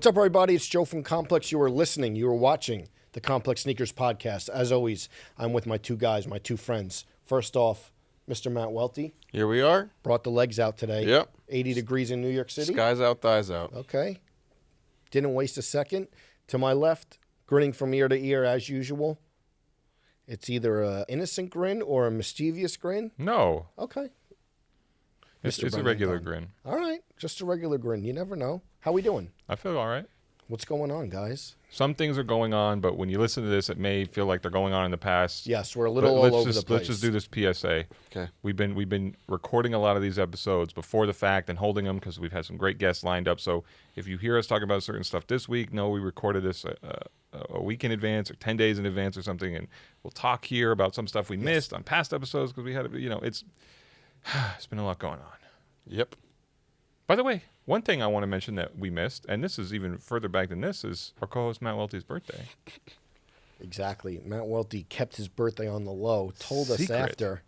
What's up, everybody? It's Joe from Complex. You are listening. You are watching the Complex Sneakers Podcast. As always, I'm with my two guys, my two friends. First off, Mr. Matt Welty. Here we are. Brought the legs out today. Yep. 80 degrees in New York City. Skies out, thighs out. Okay. Didn't waste a second. To my left, grinning from ear to ear as usual. It's either an innocent grin or a mischievous grin. No. Okay. It's a regular grin. All right. Just a regular grin. You never know. How we doing? I feel all right. What's going on, guys? Some things are going on, but when you listen to this, it may feel like they're going on in the past. Yes, we're a little all over the place. Let's just do this PSA. Okay. We've been recording a lot of these episodes before the fact and holding them because we've had some great guests lined up. So if you hear us talk about certain stuff this week, no, we recorded this a week in advance or 10 days in advance or something, and we'll talk here about some stuff we missed on past episodes because we had, it's been a lot going on. Yep. By the way, one thing I want to mention that we missed, and this is even further back than this, is our co-host Matt Welty's birthday. Exactly. Matt Welty kept his birthday on the low. Told us after.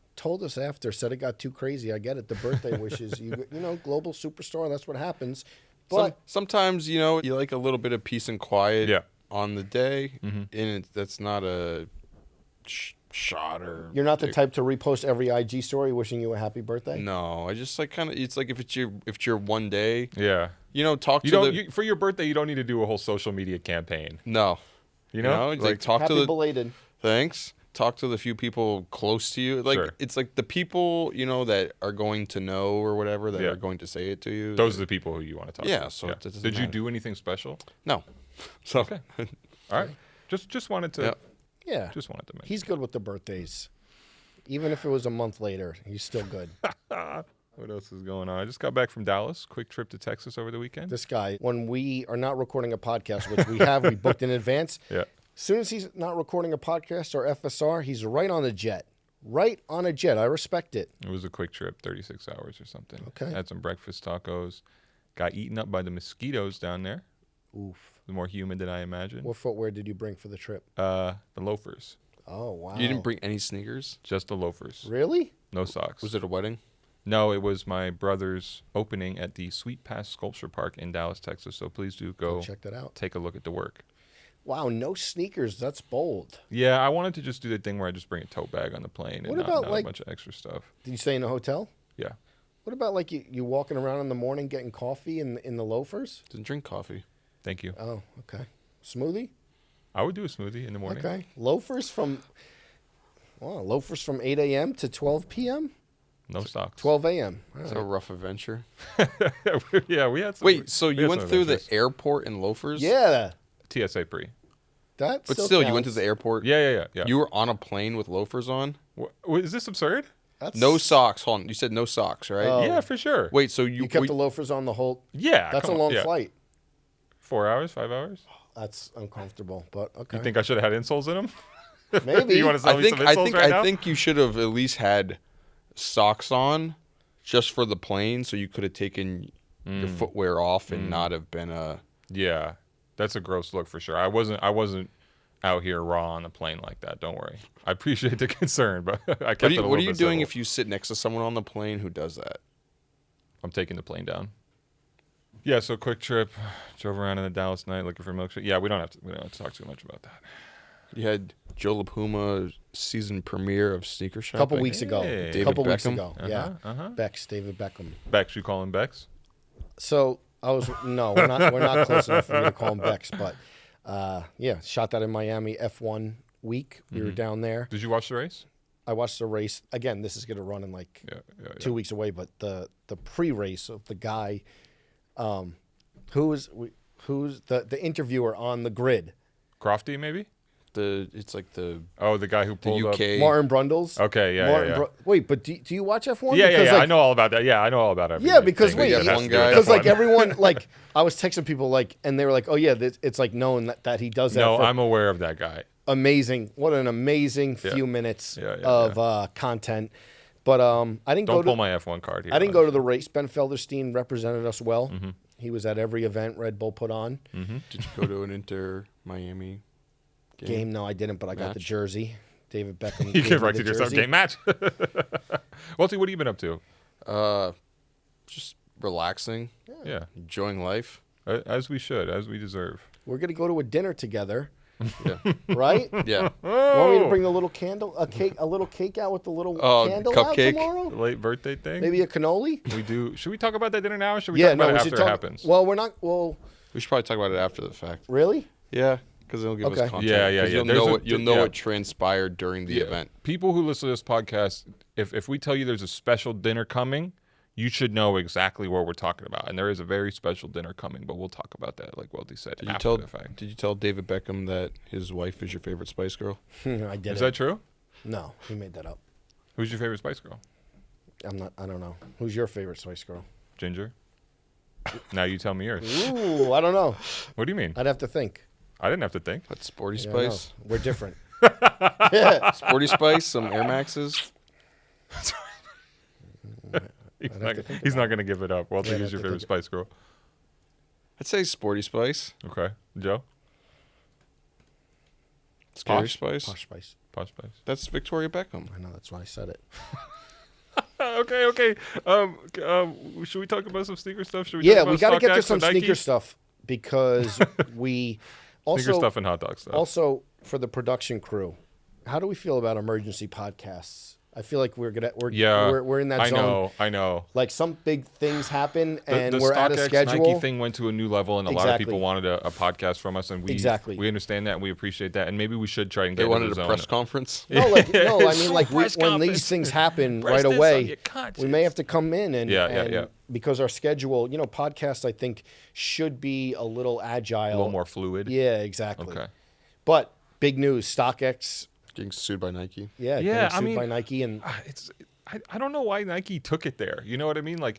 Said it got too crazy. I get it. The birthday wishes. You know, global superstar. That's what happens. But sometimes, you like a little bit of peace and quiet on the day, and that's not a shot or... You're not the type to repost every IG story wishing you a happy birthday? No, I just it's like if it's your one day. Yeah. For your birthday, you don't need to do a whole social media campaign. No. Talk happy to the... belated. Thanks. Talk to the few people close to you. It's like the people, that are going to know or whatever that are going to say it to you. Those are the people who you want to talk to. Yeah, so it doesn't Did you matter. do anything special? No. So okay. All right. Just wanted to... Yep. Yeah. Just wanted to mention. He's good with the birthdays. Even if it was a month later, he's still good. What else is going on? I just got back from Dallas. Quick trip to Texas over the weekend. This guy, when we are not recording a podcast, which we booked in advance. Yeah. As soon as he's not recording a podcast or FSR, he's right on a jet. Right on a jet. I respect it. It was a quick trip, 36 hours or something. Okay. Had some breakfast tacos. Got eaten up by the mosquitoes down there. Oof. More humid than I imagined. What footwear did you bring for the trip? The loafers. Oh, wow. You didn't bring any sneakers? Just the loafers. Really? No socks. Was it a wedding? No, it was my brother's opening at the Sweet Pass Sculpture Park in Dallas, Texas. So please do go check that out. Take a look at the work. Wow, no sneakers. That's bold. Yeah, I wanted to just do the thing where I just bring a tote bag on the plane and not a bunch of extra stuff. Did you stay in a hotel? Yeah. What about you walking around in the morning getting coffee in the loafers? Didn't drink coffee. Thank you. Oh, okay. Smoothie? I would do a smoothie in the morning. Okay. Loafers from 8 a.m. to 12 p.m.? No socks. 12 a.m. It's a rough adventure. Yeah, we had some. Wait, so you went through the airport in loafers? Yeah. TSA pre. But still, you went to the airport? Yeah. You were on a plane with loafers on? Is this absurd? No socks. Hold on. You said no socks, right? Yeah, for sure. Wait, so you kept the loafers on the whole... Yeah. That's a long flight. 4 hours, 5 hours? That's uncomfortable, but okay. You think I should have had insoles in them? Maybe. You want to sell me some insoles right now? I think you should have at least had socks on just for the plane so you could have taken your footwear off and not have been a... Yeah, that's a gross look for sure. I wasn't out here raw on the plane like that. Don't worry. I appreciate the concern, but I kept it a little bit What are you doing civil. if you sit next to someone on the plane who does that? I'm taking the plane down. Yeah, so quick trip. Drove around in the Dallas night looking for milkshake. Yeah, we don't have to talk too much about that. You had Joe La Puma season premiere of Sneaker Shop. A couple weeks ago. Hey. Weeks ago. Uh-huh, Yeah. Bex, David Beckham. Bex, you call him Bex? So we're not close enough for me to call him Bex, but shot that in Miami F1 week. We were down there. Did you watch the race? I watched the race. Again, this is going to run in 2 weeks away, but the pre-race of the guy who's the interviewer on the grid. Crofty, maybe? It's like the guy who pulled UK. up. Martin Brundles. Okay, yeah. Wait, but do you watch F1? Yeah. I know all about that. Yeah, I know all about it. Yeah, because F1 guy. Because everyone I was texting people and they were like, oh yeah, it's known that he does that. No, I'm aware of that guy. Amazing! What an amazing few minutes of content. But I didn't Don't pull my F1 card here. I didn't go to the race. Ben Felderstein represented us well. Mm-hmm. He was at every event Red Bull put on. Mm-hmm. Did you go to an Inter Miami game? No, I didn't, but I got the jersey. David Beckham. You get right to yourself. Game match. Welty, what have you been up to? Just relaxing. Yeah. Enjoying life. As we should, as we deserve. We're gonna go to a dinner together, Yeah. right? Yeah. Want me to bring a little candle, a little cake out with the little candle cupcake? out tomorrow? The late birthday thing? Maybe a cannoli? We do. Should we talk about that dinner now, or should we talk about it after it happens? Well, we're not. Well, We should probably talk about it after the fact. really? Yeah, because it'll give Okay. us content. Yeah. 'Cause You'll There's know, a- what, you'll know yeah. what transpired during the event. People who listen to this podcast, if we tell you there's a special dinner coming, you should know exactly what we're talking about. And there is a very special dinner coming, but we'll talk about that, like Welty said, Did you after tell the fact. Did you tell David Beckham that his wife is your favorite Spice Girl? I did. Is that true? No, he made that up. Who's your favorite Spice Girl? I'm not. I don't know. Who's your favorite Spice Girl? Ginger? Now you tell me yours. Ooh, I don't know. What do you mean? I'd have to think. I didn't have to think. That's Sporty Yeah, I know. Spice. We're different. Sporty Spice, some Air Maxes. He's not going to give it up. Welty, Yeah, who's your favorite Spice Girl? I'd say Sporty Spice. Okay. Joe? Scary Posh? Spice. Posh Spice. Posh Spice. That's Victoria Beckham. I know. That's why I said it. Okay. Should we talk about some sneaker stuff? Should we Yeah, talk we got to get to and some Nike? sneaker stuff because we Sneaker also stuff and hot dog stuff. also for the production crew. How do we feel about emergency podcasts? I feel like we're in that zone. I know. Like some big things happen and The we're out of StockX schedule. Nike thing went to a new level, and a lot of Exactly. people wanted a podcast from us, and we understand that, and we appreciate that, and maybe we should try and They get wanted into a the press zone. conference. No, I mean, like Press when conference. these things happen Press right this on away, your conscience. we may have to come in and, Yeah. because our schedule, podcasts I think should be a little agile, A little more fluid. Yeah, exactly. Okay. But big news, StockX, Getting sued by Nike. getting sued by Nike, and I don't know why Nike took it there. You know what I mean? Like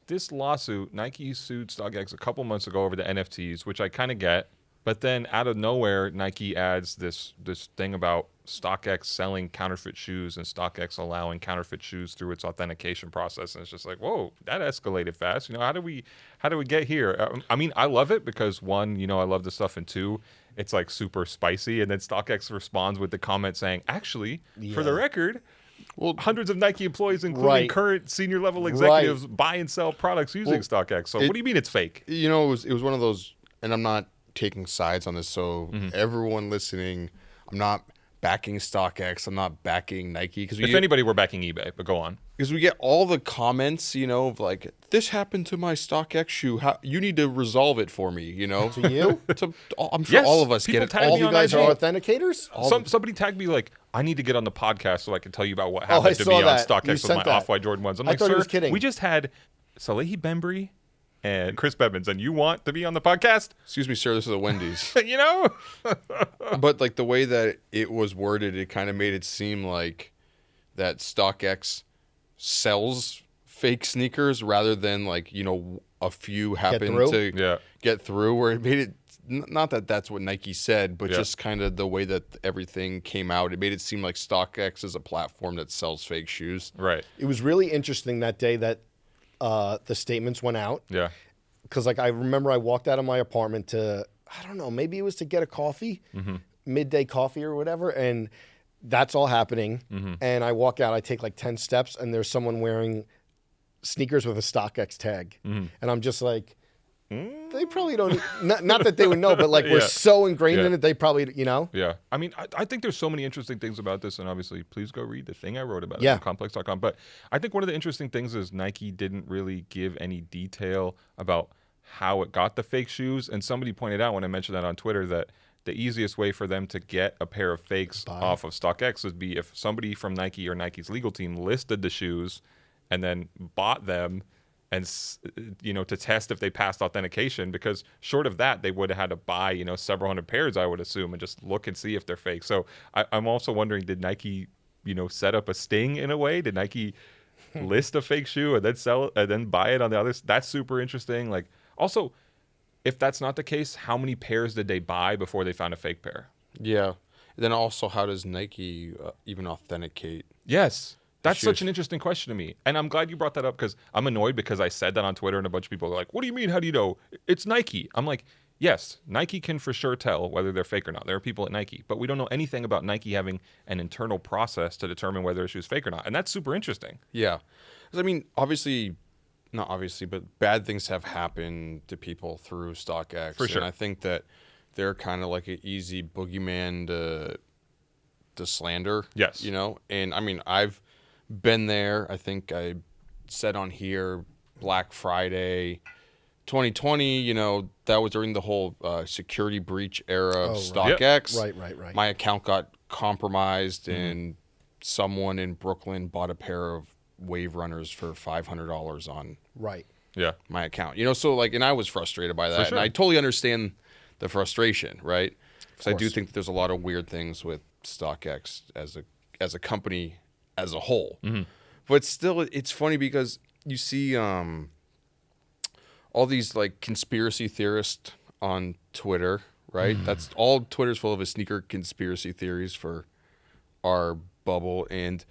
this lawsuit, Nike sued StockX a couple months ago over the NFTs, which I kind of get. But then out of nowhere, Nike adds this thing about StockX selling counterfeit shoes and StockX allowing counterfeit shoes through its authentication process. And it's just like, whoa, that escalated fast. How do we get here? I mean, I love it because one, I love the stuff, and two, it's like super spicy. And then StockX responds with the comment saying, actually, for the record, well, hundreds of Nike employees, including current senior level executives, buy and sell products using StockX. So what do you mean it's fake? It was one of those, and I'm not taking sides on this. So everyone listening, I'm not backing StockX. I'm not backing Nike. Because if anybody, we're backing eBay. But go on. Because we get all the comments, of like, this happened to my StockX shoe. You need to resolve it for me, to you, I'm sure Yes, all of us people get it. tag All me you on guys IG. are authenticators. Somebody tagged me like, I need to get on the podcast so I can tell you about what I happened to saw me on that. You StockX with sent my that. Off-White Jordan ones. I'm I like, thought he sir, was kidding. we just had Salehi Bembry and Chris Bevins, and you want to be on the podcast? Excuse me, sir, this is a Wendy's. But like the way that it was worded, it kind of made it seem like that StockX sells fake sneakers rather than like, a few happen to get through, where it made it, not that that's what Nike said, but just kind of the way that everything came out, it made it seem like StockX is a platform that sells fake shoes. Right. It was really interesting that day that the statements went out. Yeah. Because I remember I walked out of my apartment to, I don't know, maybe it was to get a coffee, midday coffee or whatever, and that's all happening. And I walk out, I take like 10 steps, and there's someone wearing sneakers with a StockX tag. And I'm just like, they probably don't, not that they would know, but like we're so ingrained in it, they probably, Yeah. I mean, I think there's so many interesting things about this, and obviously, please go read the thing I wrote about it on complex.com. But I think one of the interesting things is Nike didn't really give any detail about how it got the fake shoes. And somebody pointed out when I mentioned that on Twitter that the easiest way for them to get a pair of fakes off of StockX would be if somebody from Nike or Nike's legal team listed the shoes and then bought them and, to test if they passed authentication, because short of that, they would have had to buy, several hundred pairs, I would assume, and just look and see if they're fake. So I'm also wondering, did Nike, set up a sting in a way? Did Nike list a fake shoe and then sell it and then buy it on the others? That's super interesting. Like, also, if that's not the case, how many pairs did they buy before they found a fake pair? Yeah. And then also, how does Nike even authenticate? Yes. That's such an interesting question to me. And I'm glad you brought that up, because I'm annoyed because I said that on Twitter and a bunch of people are like, what do you mean? How do you know? It's Nike. I'm like, yes, Nike can for sure tell whether they're fake or not. There are people at Nike, but we don't know anything about Nike having an internal process to determine whether a shoe is fake or not. And that's super interesting. Yeah. 'Cause I mean, obviously, not obviously, but bad things have happened to people through StockX. For sure. And I think that they're kind of like an easy boogeyman to slander. Yes. You know? And I mean, I've been there. I think I said on here Black Friday 2020, you know, that was during the whole security breach era of StockX. Right. My account got compromised and someone in Brooklyn bought a pair of Wave Runners for $500 on Yeah. my account. You know, so like, and I was frustrated by that. For sure. And I totally understand the frustration, right? Because I do think that there's a lot of weird things with StockX as a company as a whole. But still, it's funny because you see all these like conspiracy theorists on Twitter, right? That's all Twitter's full of is sneaker conspiracy theories for our bubble. And,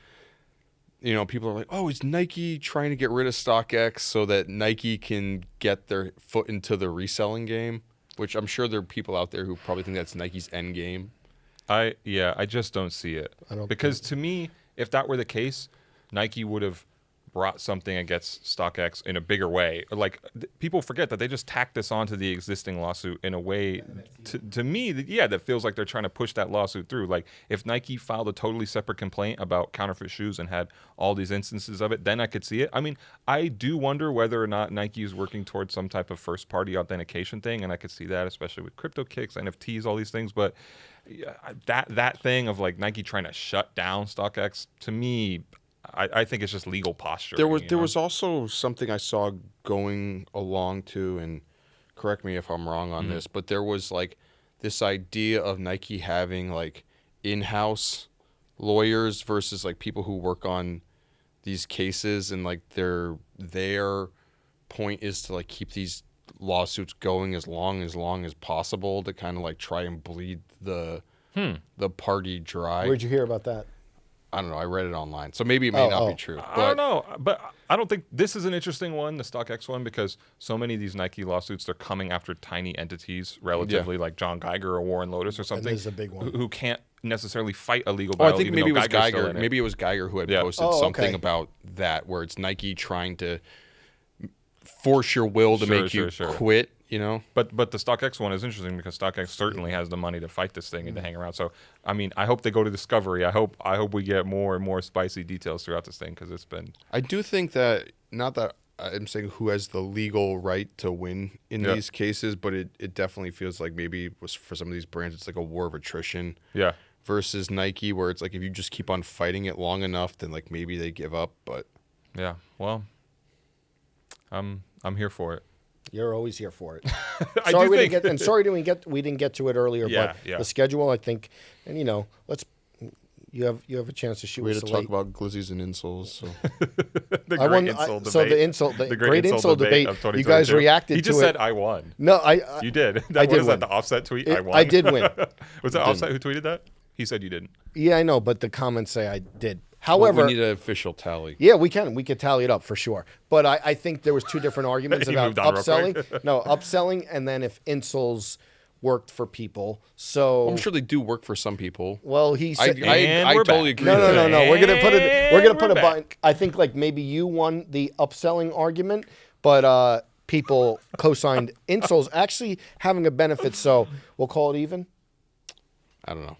you know, people are like, oh, is Nike trying to get rid of StockX so that Nike can get their foot into the reselling game? Which I'm sure there are people out there who probably think that's Nike's end game. I just don't see it. Because to me, if that were the case, Nike would have brought something against StockX in a bigger way. Like people forget that they just tacked this onto the existing lawsuit in a way to me, that feels like they're trying to push that lawsuit through. Like if Nike filed a totally separate complaint about counterfeit shoes and had all these instances of it, then I could see it. I mean, I do wonder whether or not Nike is working towards some type of first-party authentication thing, and I could see that, especially with crypto kicks, NFTs, all these things. But that thing of like Nike trying to shut down StockX, to me, I think it's just legal posture. There was also something I saw going along to, and correct me if I'm wrong on this, but there was like this idea of Nike having like in-house lawyers versus like people who work on these cases, and like their point is to like keep these lawsuits going as long as possible to kind of like try and bleed the party dry. Where'd you hear about that? I don't know. I read it online, so maybe it may not be true. But I don't know, but I don't think this is an interesting one, the StockX one, because so many of these Nike lawsuits, they're coming after tiny entities, relatively like John Geiger or Warren Lotas or something. This is a big one. Who can't necessarily fight a legal Oh, battle. I think even maybe it though was Geiger's still Geiger. in it. Maybe it was Geiger who had posted Oh, something okay. about that, where it's Nike trying to force your will to make you quit. You know, But the StockX one is interesting because StockX certainly has the money to fight this thing and to hang around. So I mean, I hope they go to discovery. I hope we get more and more spicy details throughout this thing, because it's been. I do think that, not that I'm saying who has the legal right to win in these cases, but it definitely feels like maybe it was for some of these brands, it's like a war of attrition. Yeah. Versus Nike, where it's like if you just keep on fighting it long enough, then like maybe they give up. But Yeah. Well, I'm here for it. You're always here for it. I sorry do we think. didn't get, and sorry we didn't get to it earlier. Yeah, but yeah. the schedule, I think, and you know, you have a chance to shoot. we us had to late. talk about glizzies and insoles. So The I great won. insult So debate. the great insult debate. of You guys 2022. reacted He to just it. said, "I won." No, You did. I did was win. that the Offset tweet? I won. I did win. Was that Offset who tweeted that? He said you didn't. Yeah, I know, but the comments say I did. well, However, we need an official tally. yeah, we could tally it up for sure. But I think there was two different arguments He about moved on real upselling. No, upselling, and then if insoles worked for people. So I'm sure they do work for some people. well, he said. And I we're totally back. agree. No, with no, that. no, no. We're gonna put it. We're gonna And put we're a button. I think like maybe you won the upselling argument, but people co-signed insoles actually having a benefit. So we'll call it even. I don't know.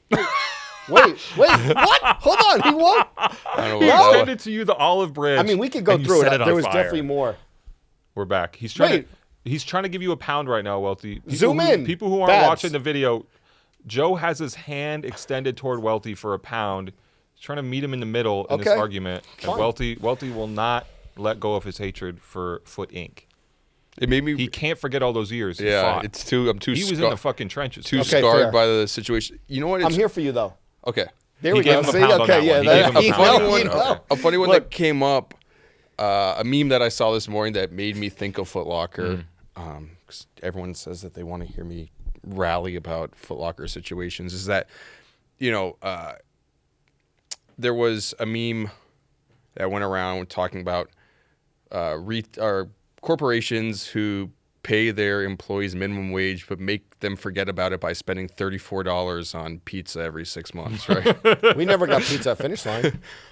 Wait, what? Hold on, he won. I don't He know. What extended to you the olive branch. I mean, we could go and you through set it. on There was fire. definitely more. We're back. He's trying Wait. to. He's trying to give you a pound right now, Welty. People Zoom in. People who aren't Babs. watching the video, Joe has his hand extended toward Welty for a pound. He's trying to meet him in the middle in this Okay. argument. And Fine. Welty will not let go of his hatred for Foot Inc. It made me. He can't forget all those years. He yeah, fought. it's too. I'm too. He was in the fucking trenches. too Okay, scarred fair. by the situation. You know what? I'm here for you though. Okay. There He we gave go. him a See, pound on okay, that yeah, one. He that, gave him a pound. you know. A funny one Look. that came up, a meme that I saw this morning that made me think of Footlocker. 'Cause everyone says that they want to hear me rally about Footlocker situations. Is that, you know, there was a meme that went around talking about corporations who pay their employees minimum wage but make them forget about it by spending $34 on pizza every 6 months, right? We never got pizza at finish line.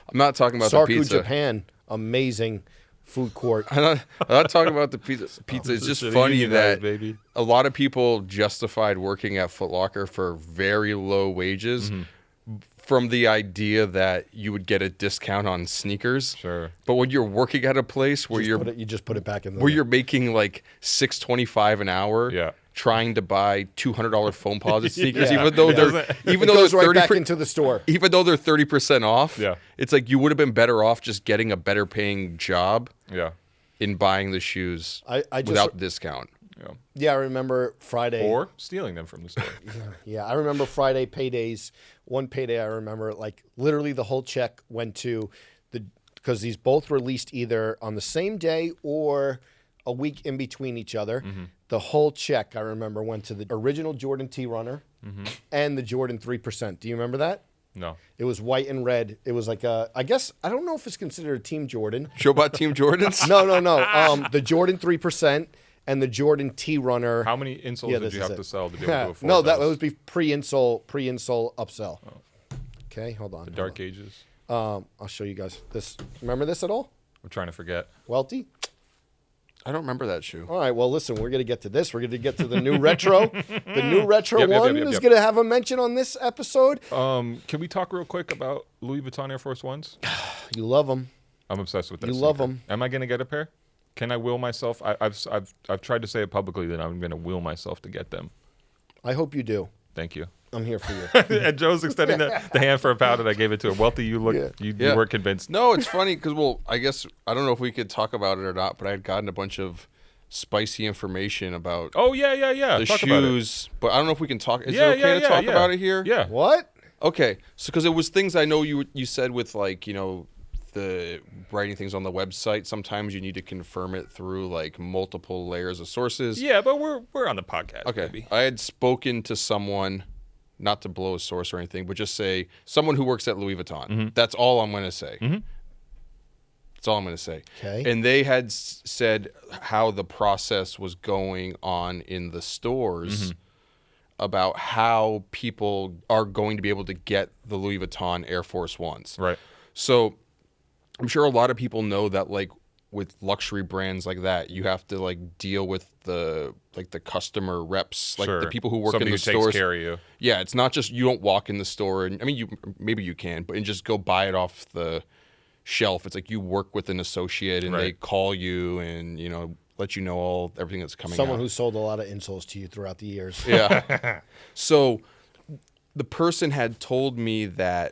I'm not talking about the Sarku, pizza. Japan, amazing food court. I'm not talking about the pizza. It's just funny that baby. a lot of people justified working at Footlocker for very low wages from the idea that you would get a discount on sneakers. Sure. But when you're working at a place where you just put it back in the where you're making like $6.25 an hour, Yeah. trying to buy $200 foam posite sneakers, Yeah. even though It they're goes right 30%, back into the store. even though they're 30% off. Yeah. It's like you would have been better off just getting a better paying job Yeah. in buying the shoes I just- without discount. Yeah. Yeah, I remember Friday. Or stealing them from the store. Yeah, I remember Friday paydays. One payday I remember, like literally the whole check went to because these both released either on the same day or a week in between each other. The whole check I remember went to the original Jordan T Runner and the Jordan 3%. Do you remember that? No. It was white and red. It was like I guess I don't know if it's considered a Team Jordan. Joe bought Team Jordans? No. The Jordan 3% and the Jordan T Runner. How many insoles did you have to sell to be able to afford No, that those? would be pre-insole upsell. Okay, hold on. The Dark Ages. I'll show you guys this. Remember this at all? I'm trying to forget. Welty? I don't remember that shoe. All right, well, listen, we're going to get to this. We're going to get to the new retro. The new retro Yep, one is going to have a mention on this episode. Can we talk real quick about Louis Vuitton Air Force Ones? You love them. I'm obsessed with that. You love 'em. Am I going to get a pair? Can I will myself? I've tried to say it publicly that I'm going to will myself to get them. I hope you do. Thank you. I'm here for you. And Joe's extending the hand for a pound, and I gave it to him. Wealthy, you look, you weren't convinced. No, it's funny because, well, I guess, I don't know if we could talk about it or not, but I had gotten a bunch of spicy information about Oh yeah. the Talk about it. shoes, but I don't know if we can talk. Is Yeah, it okay to talk yeah. about it here? Yeah. What? Okay, so because it was things I know you said with like, you know, the writing things on the website, sometimes you need to confirm it through like multiple layers of sources. Yeah, but we're on the podcast. Okay. Baby. I had spoken to someone, not to blow a source or anything, but just say someone who works at Louis Vuitton. That's all I'm going to say. That's all I'm going to say. Okay. And they had said how the process was going on in the stores about how people are going to be able to get the Louis Vuitton Air Force Ones. Right. So I'm sure a lot of people know that, like, with luxury brands like that, you have to like deal with the customer reps, like the people who work Somebody in the who stores. takes care of you. Yeah, it's not just you don't walk in the store and I mean maybe you can, but and just go buy it off the shelf. It's like you work with an associate and they call you and you know let you know everything that's coming Someone out. who sold a lot of insoles to you throughout the years. Yeah. So the person had told me that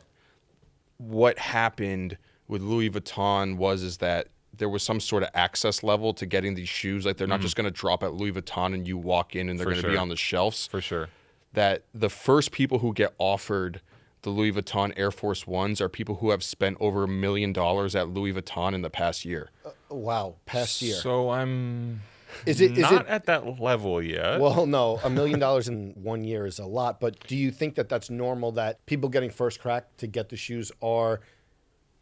what happened with Louis Vuitton is that there was some sort of access level to getting these shoes. Like they're not just going to drop at Louis Vuitton and you walk in and they're going to be on the shelves. For sure. That the first people who get offered the Louis Vuitton Air Force Ones are people who have spent over $1 million at Louis Vuitton in the past year. Wow, past year. So I'm Is it not at that level yet. Well, no, $1 million in 1 year is a lot. But do you think that that's normal that people getting first crack to get the shoes are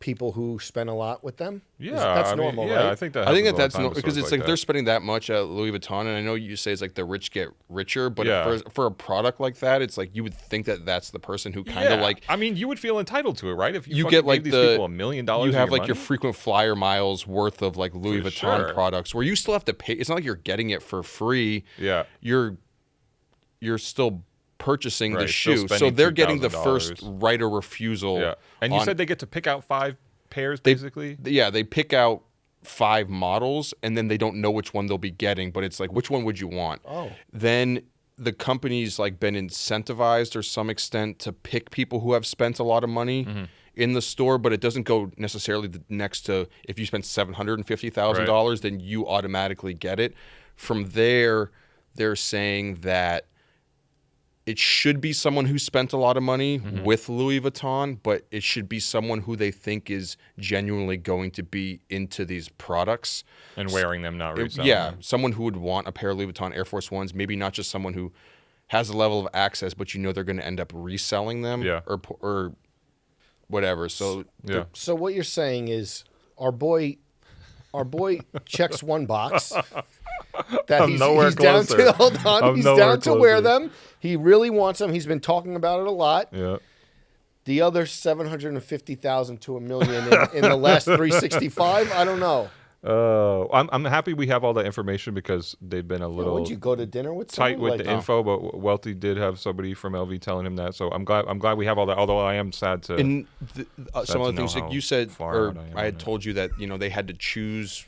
people who spend a lot with them? Yeah, That's normal, yeah, right? I think that. I think happens all the that's time no, with because stores it's like that. they're spending that much at Louis Vuitton, and I know you say it's like the rich get richer, but Yeah. for a product like that, it's like you would think that that's the person who kind of like I mean, you would feel entitled to it, right? If you fucking get like gave the these people $1 million, you have like your money? frequent flyer miles worth of like Louis For Vuitton sure. products, where you still have to pay. It's not like you're getting it for free. Yeah. you're still purchasing the Right, still shoe, so spending they're getting the first $2,000. right of refusal. Yeah. And you on- said they get to pick out 5 pairs, basically. Yeah, they pick out 5 models and then they don't know which one they'll be getting, but it's like, which one would you want? Oh. Then the company's like been incentivized or some extent to pick people who have spent a lot of money in the store, but it doesn't go necessarily next to if you spent $750,000, then you automatically get it. From there, they're saying that it should be someone who spent a lot of money with Louis Vuitton, but it should be someone who they think is genuinely going to be into these products. And wearing them, not reselling Yeah, them. someone who would want a pair of Louis Vuitton Air Force Ones, maybe not just someone who has a level of access, but you know they're going to end up reselling them or whatever. So Yeah. So what you're saying is our boy checks one box. That I'm nowhere he's down closer. to hold on. I'm He's nowhere down to wear closer. them. He really wants them. He's been talking about it a lot. Yeah. The other 750,000 to $1 million in the last 365. I don't know. I'm happy we have all the information because they've been a little Would you go to dinner with tight someone? with the info, but Welty did have somebody from LV telling him that. So I'm glad we have all that. Although I am sad to. And some to of the things know like you said, far or out I am I had on it. told you that they had to choose.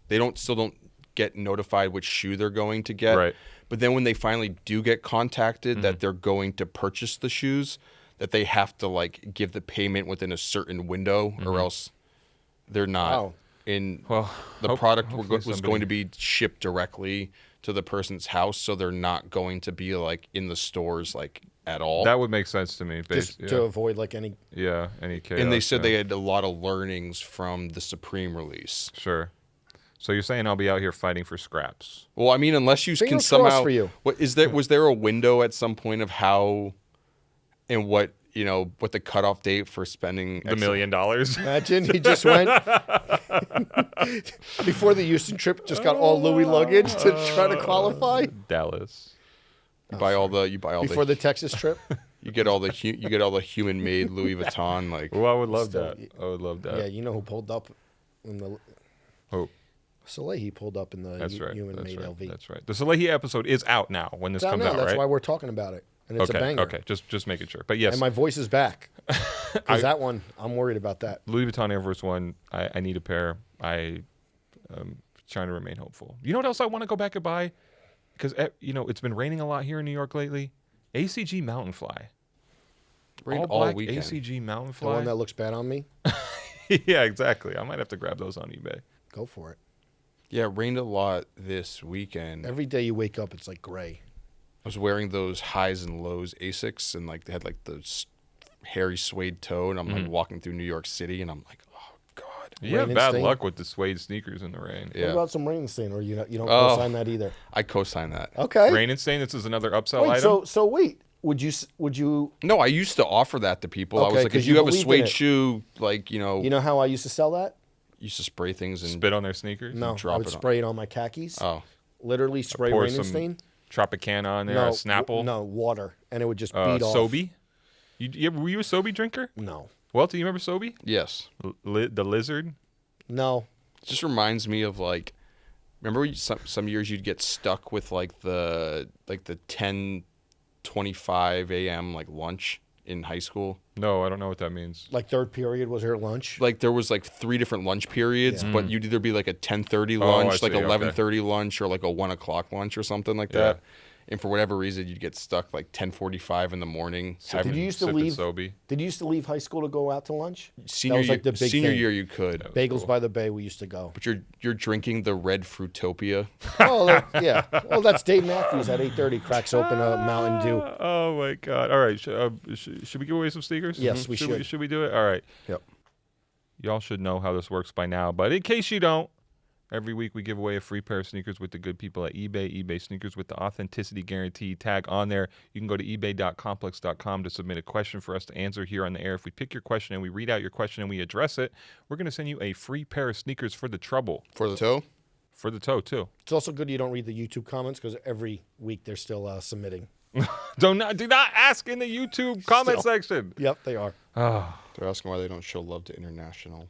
They still don't get notified which shoe they're going to get. Right. But then when they finally do get contacted that they're going to purchase the shoes, that they have to like give the payment within a certain window, or else they're not. Wow. The product was somebody- going to be shipped directly to the person's house, so they're not going to be like in the stores like at all. That would make sense to me. Just to avoid like any. any chaos. And they said yeah. they had a lot of learnings from the Supreme release. Sure. So you're saying I'll be out here fighting for scraps? Well, I mean, unless you can Fingers somehow. crossed for you. What is there? Was there a window at some point of how, and what what the cutoff date for spending The $1 million? Imagine he just went before the Houston trip. Just got all Louis luggage to try to qualify Dallas. You buy all before the Texas trip. you get all the human made Louis Vuitton like. Well, I would love Still- that. I would love that. Yeah, you know who pulled up in the Oh, Soleil? He pulled up in the that's right. human That's made right. LV. That's right. The Salehi episode is out now when this It's out comes now. out, That's right? why we're talking about it, and it's okay. a banger. Okay. Just making sure. But yes, And my voice is back because that one I'm worried about that. Louis Vuitton Air Force One. I need a pair. I trying to remain hopeful. You know what else I want to go back and buy? Because it's been raining a lot here in New York lately. ACG Mountain Fly. Rained all black weekend. ACG Mountain The Fly. one that looks bad on me, Yeah, exactly. I might have to grab those on eBay. go for it. Yeah, it rained a lot this weekend. Every day you wake up, it's like gray. I was wearing those highs and lows Asics, and like they had like the hairy suede toe, and I'm like walking through New York City, and I'm like, oh god. You have Rain and bad stain. luck with the suede sneakers in the rain. What Yeah, about some rain stain, or you don't Oh. co-sign that either? I co-sign that. Okay. Rain and stain. This is another upsell Wait, item. so wait. Would you? No, I used to offer that to people. I Okay, was like, 'cause if you you have a believe in suede it. shoe, like You know how I used to sell that? used to spray things and Spit on their sneakers. No, drop I would it on- spray it on my khakis. Oh, Literally spray Pour rain and some stain. Tropicana on there. No, a Snapple. no water, and it would just beat off. Sobe. Were you a Sobe drinker? No, Well, do you remember Sobe? yes. The lizard. no. It just reminds me of like, remember some years you'd get stuck with like the 10:25 a.m. like lunch in high school. No, I don't know what that means. Like third period was her lunch. Like there was like 3 different lunch periods, but you'd either be like a 10:30 Oh, I lunch, like see, okay. 11:30 lunch, or like a 1 o'clock lunch or something like Yeah. that. And for whatever reason, you'd get stuck like 10:45 in the morning. Did you used to Sipping leave? Sobe. Did you used to leave high school to go out to lunch? Senior that was like the big senior thing. year you could, Bagels cool. by the Bay. We used to go. but you're drinking the red Fruitopia. Oh yeah. Well, that's Dave Matthews at 8:30 cracks open a Mountain Dew. Oh my God! All right, should we give away some sneakers? Yes, we should. Should we do it? All right. Yep. Y'all should know how this works by now, but in case you don't, every week we give away a free pair of sneakers with the good people at eBay. eBay sneakers with the authenticity guarantee tag on there. You can go to ebay.complex.com to submit a question for us to answer here on the air. If we pick your question and we read out your question and we address it, we're going to send you a free pair of sneakers for the trouble. For the toe? For the toe, too. It's also good you don't read the YouTube comments because every week they're still submitting. Do not ask in the YouTube comment section. Yep, they are. They're asking why they don't show love to international.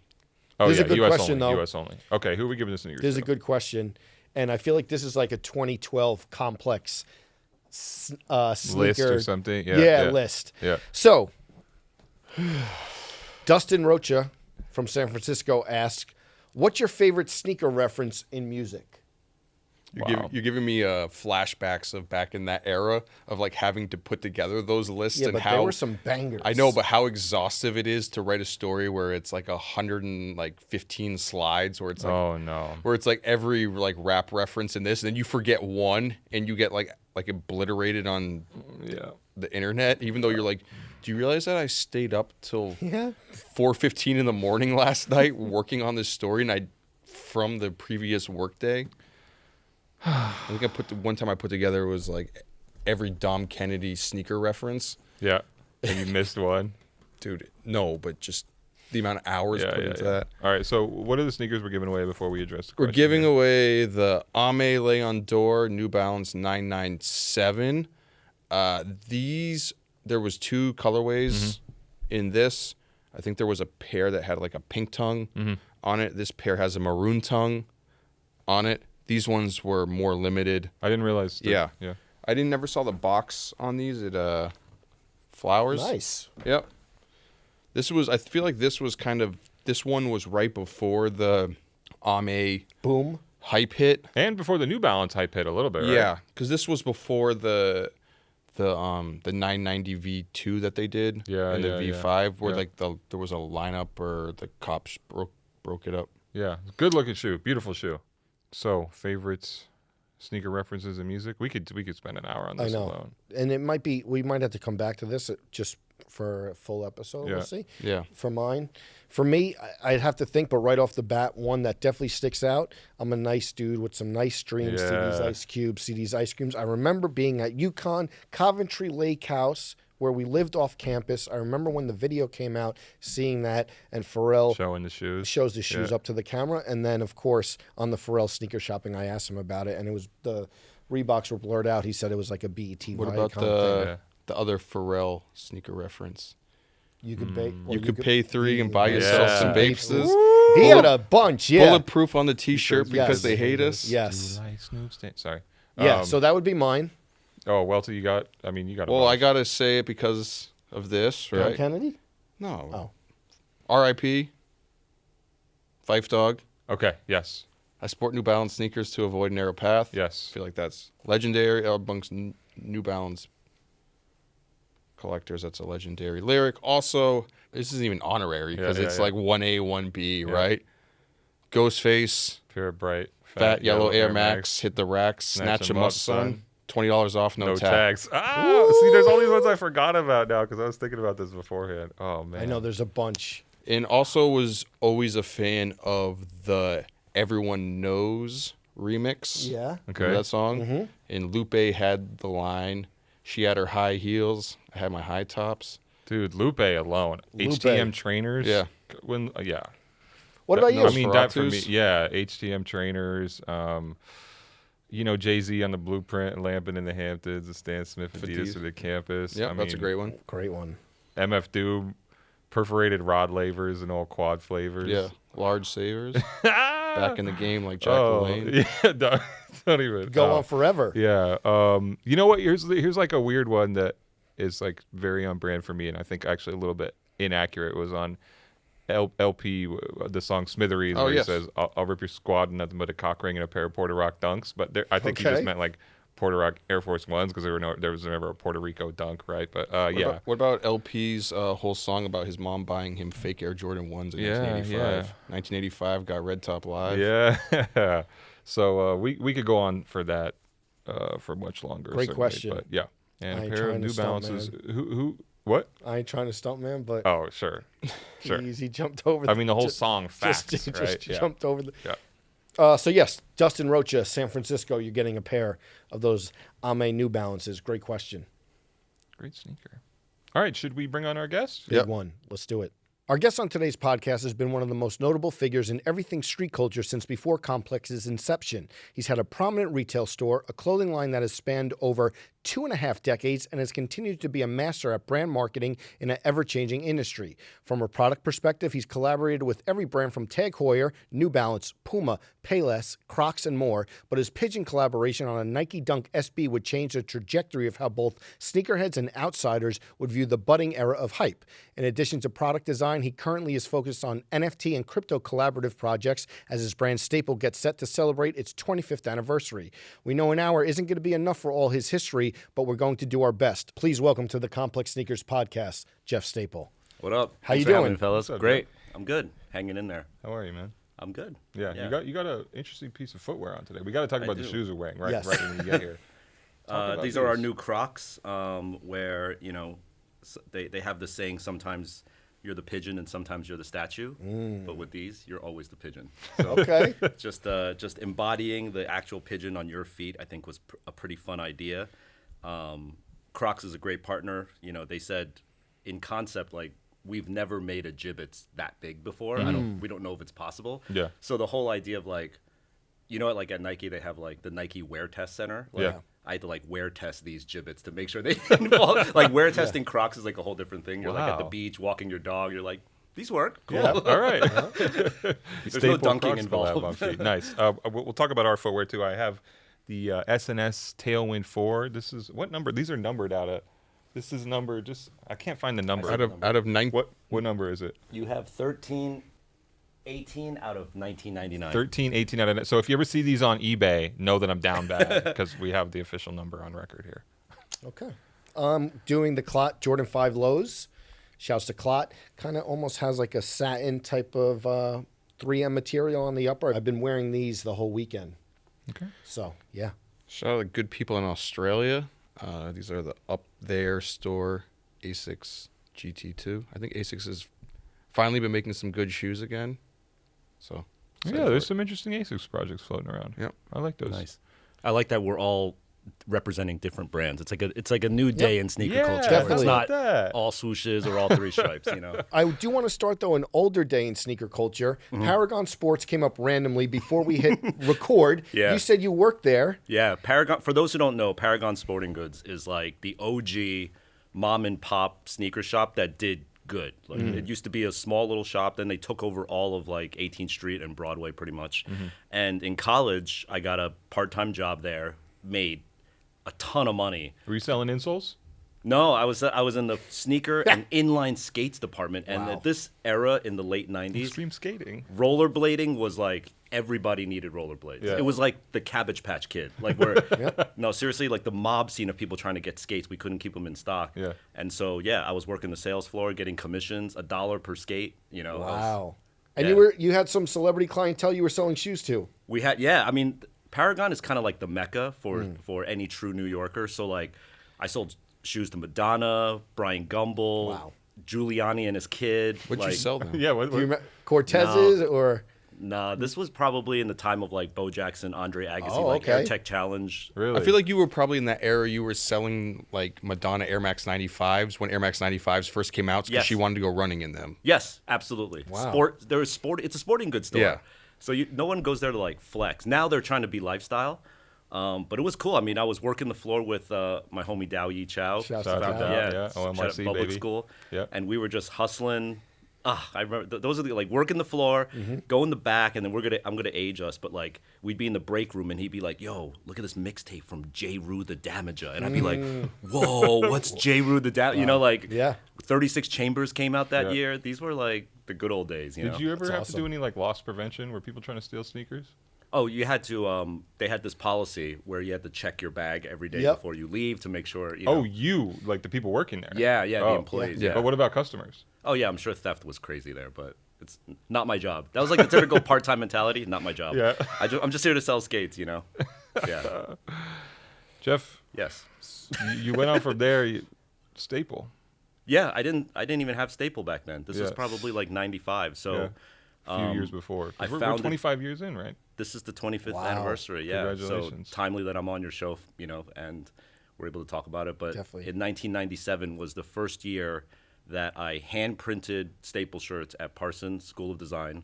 Oh, This is yeah, a good US question, only. though. US only. Okay, who are we giving the sneakers This is to? a good question, and I feel like this is like a 2012 complex sneaker List or something? list. Yeah. So, Dustin Rocha from San Francisco asked, "What's your favorite sneaker reference in music?" Wow. You're giving me flashbacks of back in that era of like having to put together those lists Yeah, and but how there were some bangers. I know, but how exhaustive it is to write a story where it's like 115 slides, where it's like Oh, no. where it's like every like rap reference in this, and then you forget one, and you get like obliterated on Yeah. the internet. Even though you're like, do you realize that I stayed up till Yeah. 4:15 in the morning last night working on this story, and from the previous workday. I think one time I put together was like every Dom Kennedy sneaker reference. Yeah. And you missed one. Dude, no, but just the amount of hours put into that. All right, so what are the sneakers we're giving away before we address the We're question? giving away the Ame Leon Dor New Balance 997. There was 2 colorways in this. I think there was a pair that had like a pink tongue. on it. This pair has a maroon tongue on it. These ones were more limited. I didn't realize. Yeah. Yeah. I never saw the box on these. It flowers. Nice. Yep. I feel like this one was right before the Ame Boom. hype hit. And before the New Balance hype hit a little bit, right? Yeah, because this was before the 990 V2 that they did. Yeah, and the yeah, V5 where yeah. like there was a lineup or the cops broke it up. Yeah. Good looking shoe. Beautiful shoe. So, favorites, sneaker references, and music. We could spend an hour on this I know. alone. And we might have to come back to this just for a full episode. Yeah. We'll see. Yeah. For mine. For me, I'd have to think, but right off the bat, one that definitely sticks out. I'm a nice dude with some nice dreams, see these Yeah. ice cubes, see these ice creams. I remember being at UConn, Coventry Lake House, where we lived off campus. I remember when the video came out, seeing that, and Pharrell Showing the shoes. shows the shoes Yeah. up to the camera. And then, of course, on the Pharrell sneaker shopping, I asked him about it, and it was the Reeboks were blurred out. He said it was like a BET What Viacom about thing. Yeah. the other Pharrell sneaker reference? You could bake. You could pay $3 and buy yourself Yeah. some Bapes's. He had a bunch, yeah. Bulletproof on the T-shirt Yes. because they hate us. Yes. Do you like Snoop Stan- Sorry. Yeah, so that would be mine. Oh, Welty, you got a Well, I bunch. gotta say it because of this, John right? Kennedy? No. Oh. R.I.P. Fife Dog. Okay, yes. I sport New Balance sneakers to avoid narrow path. Yes. I feel like that's legendary amongst New Balance collectors. That's a legendary lyric. Also, this isn't even honorary because Yeah, it's yeah. like 1A, 1B, right? Ghostface, Pure Bright. Fat Yellow Air Max, hit the racks, snatch 'em up, son. $20 off, no No tag. tags. Ah, see, there's all these ones I forgot about now because I was thinking about this beforehand. Oh, man. I know there's a bunch. And also was always a fan of the Everyone Knows remix. Yeah. Okay. Remember that song? Mm-hmm. And Lupe had the line, she had her high heels, I had my high tops. Dude, Lupe alone. Lupe. HTM trainers. Yeah. Yeah. What about No, you? I mean, that for me, Ferratus? yeah, HTM trainers. Jay-Z on the Blueprint, Lampin' in the Hamptons, the Stan Smith Adidas Adidas. for the campus. Yeah, I that's a mean, great one. Great one. MF Doom, perforated rod lavers and all quad flavors. Yeah, large savers. Back in the game like Jack LaLanne. Yeah, don't even. Go on forever. Yeah. You know what? Here's like a weird one that is like very on brand for me, and I think actually a little bit inaccurate. It was on LP, the song Smithereens, Oh, where yes. he says, I'll rip your squad and nothing but a cock ring and a pair of Puerto Rock dunks. But I think he Okay. just meant like Puerto Rock Air Force Ones because there was never a Puerto Rico dunk, right? But What about LP's whole song about his mom buying him fake Air Jordan 1s in Yeah, 1985? yeah. 1985 got Red Top Live. Yeah. So we could go on for that for much longer. Great certainly, question. But yeah. And I a ain't pair of trying to New stump, Balances. Who? What? I ain't trying to stump, man, but Oh, sure. Sure. he jumped over. I mean, the whole just- song, facts, just right? Yeah. jumped over the. Yeah. So yes, Dustin Rocha, San Francisco. You're getting a pair of those Ame New Balances. Great question. Great sneaker. All right, should we bring on our guest? Big Yep. one. Let's do it. Our guest on today's podcast has been one of the most notable figures in everything street culture since before Complex's inception. He's had a prominent retail store, a clothing line that has spanned over 2.5 decades, and has continued to be a master at brand marketing in an ever-changing industry. From a product perspective, he's collaborated with every brand from Tag Heuer, New Balance, Puma, Payless, Crocs, and more, but his Pigeon collaboration on a Nike Dunk SB would change the trajectory of how both sneakerheads and outsiders would view the budding era of hype. In addition to product design, he currently is focused on NFT and crypto collaborative projects as his brand Staple gets set to celebrate its 25th anniversary. We know an hour isn't going to be enough for all his history, but we're going to do our best. Please welcome to the Complex Sneakers podcast, Jeff Staple. What up? How Thanks you for having doing? me, fellas? What's up, Great. I'm good. Hanging in there. How are you, man? I'm good. Yeah, you got an interesting piece of footwear on today. We got to talk about the do. shoes you're wearing right Yes. when you get here. Talk about These are our these. new Crocs, where they have the saying sometimes you're the pigeon and sometimes you're the statue, but with these you're always the pigeon. So Okay. just embodying the actual pigeon on your feet, I think was a pretty fun idea. Crocs is a great partner. They said in concept like we've never made a Jibbitz that big before. We don't know if it's possible. Yeah. So the whole idea of like, like at Nike they have like the Nike Wear Test Center. Like, Yeah. I had to like wear test these Jibbitz to make sure they didn't fall. Like wear testing Crocs is like a whole different thing. You're like at the Wow. beach walking your dog. You're like, these work. Cool. Yeah, all right. There's no dunking Crocs collab involved. on feet. Nice. We'll talk about our footwear too. I have the SNS Tailwind 4. This is what number? These are numbered out of. This is number. I can't find the number. Out of 9. What number is it? You have 13, 18 out of 1999. 13, 18 out of. So if you ever see these on eBay, know that I'm down bad because we have the official number on record here. Okay. Doing the Clot Jordan 5 lows. Shouts to Clot. Kind of almost has like a satin type of 3M material on the upper. I've been wearing these the whole weekend. Okay. So, yeah. Shout out to good people in Australia. These are the Up There store Asics GT2. I think Asics has finally been making some good shoes again. So Yeah, there's some interesting ASICS projects floating around. Yep. I like those. Nice. I like that we're all representing different brands. It's like a new day in sneaker Yeah, culture. definitely. It's not that. all swooshes or all three stripes. I do want to start, though, an older day in sneaker culture. Paragon Sports came up randomly before we hit record. Yeah. You said you worked there. Yeah, Paragon. For those who don't know, Paragon Sporting Goods is like the OG mom and pop sneaker shop that did good. Like it used to be a small little shop. Then they took over all of like 18th Street and Broadway, pretty much. And in college, I got a part-time job there. Made a ton of money. Were you selling insoles? No, I was in the sneaker and inline skates department. And at this era in the late 90s, Extreme skating. rollerblading was like everybody needed rollerblades. Yeah. It was like the Cabbage Patch Kid. Like where no, seriously, like the mob scene of people trying to get skates. We couldn't keep them in stock. Yeah. And so I was working the sales floor, getting commissions, $1 per skate. Wow. And Yeah. you had some celebrity clientele you were selling shoes to. We had I mean, Paragon is kind of like the mecca for any true New Yorker. So like, I sold shoes to Madonna, Brian Gumble, Wow. Giuliani and his kid. What'd you sell them? Yeah. Do you remember Cortez's or? Nah, this was probably in the time of like Bo Jackson, Andre Agassi, Oh, like okay. Air Tech Challenge. Really? I feel like you were probably in that era. You were selling like Madonna Air Max 95s when Air Max 95s first came out because Yes. she wanted to go running in them. Yes, absolutely. Wow. It's a sporting goods store. Yeah. So no one goes there to like flex. Now they're trying to be lifestyle. But it was cool. I mean, I was working the floor with my homie Dao Yi Chow. Shouts Shout out to Dow, yeah. shout out OMRC, public baby. school. Yeah. And we were just hustling. I remember those are the like working the floor, go in the back, and then I'm gonna age us, but like we'd be in the break room and he'd be like, "Yo, look at this mixtape from J. Rue the Damager," and I'd be like, "Whoa, what's J. Rue the Damager?" You know, like 36 Chambers came out that year. These were like the good old days. You know? Did you ever That's have awesome. to do any like loss prevention? Were people trying to steal sneakers? Oh, you had to. They had this policy where you had to check your bag every day Yep. before you leave to make sure. You know, Oh, you like the people working there? Yeah, the Oh, employees. yeah. Yeah. But what about customers? Oh yeah, I'm sure theft was crazy there, but it's not my job. That was like the typical part-time mentality. Not my job. Yeah. I'm just here to sell skates. You know. Yeah. Jeff, Yes. you went on from there. Staple. Yeah, I didn't even have Staple back then. This was Yeah. probably like 95. So Yeah. A few years before. 'Cause I we're found it- 25 years in, right? this is the 25th Wow. anniversary. Yeah. Congratulations. So timely that I'm on your show, you know, and we're able to talk about it. But Definitely. in 1997 was the first year that I hand printed Staple shirts at Parsons School of Design,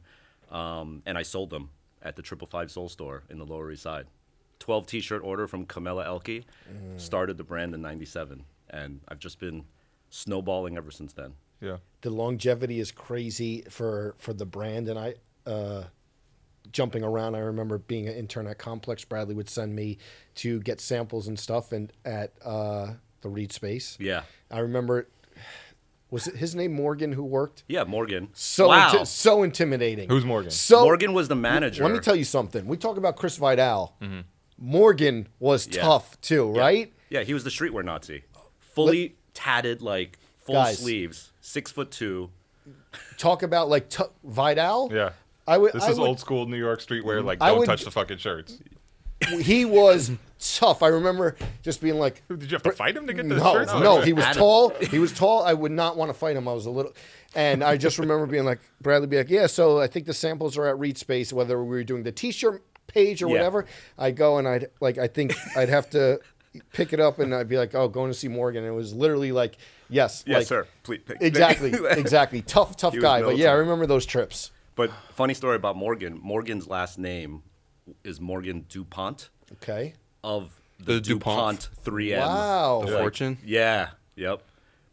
and I sold them at the 555 Soul Store in the Lower East Side. 12 T-shirt order from Camilla Elke started the brand in 97, and I've just been snowballing ever since then. Yeah. The longevity is crazy for the brand, and I jumping around. I remember being an intern at Complex. Bradley would send me to get samples and stuff, and at the Reed Space. Yeah. I remember. Was it his name Morgan who worked? Yeah, Morgan. So wow. so intimidating. Who's Morgan? So Morgan was the manager. Let me tell you something. We talk about Chris Vidal. Morgan was Yeah. tough too, right? Yeah, he was the streetwear Nazi. Fully tatted, like full Guys. sleeves, 6'2". Talk about like Vidal. Yeah. I would. This I is would- old school New York streetwear. Like, I don't would- touch the fucking shirts. He was tough. I remember just being like, Did you have to fight him to get the no, shirts? no, he was Adam. tall. He was tall. I would not want to fight him. I was a little, and I just remember being like, Bradley be like, yeah. So I think the samples are at Reed Space. Whether we were doing the T-shirt page or Yeah. whatever, I go and I'd like, I think I'd have to pick it up and I'd be like, oh, going to see Morgan. And it was literally like, yes, Yes, like, sir. Please. exactly. Tough He was guy. But yeah, I military. remember those trips. But funny story about Morgan. Morgan's last name is Morgan DuPont Okay. of The the DuPont 3M. Wow. The Fortune. Yeah. Yep.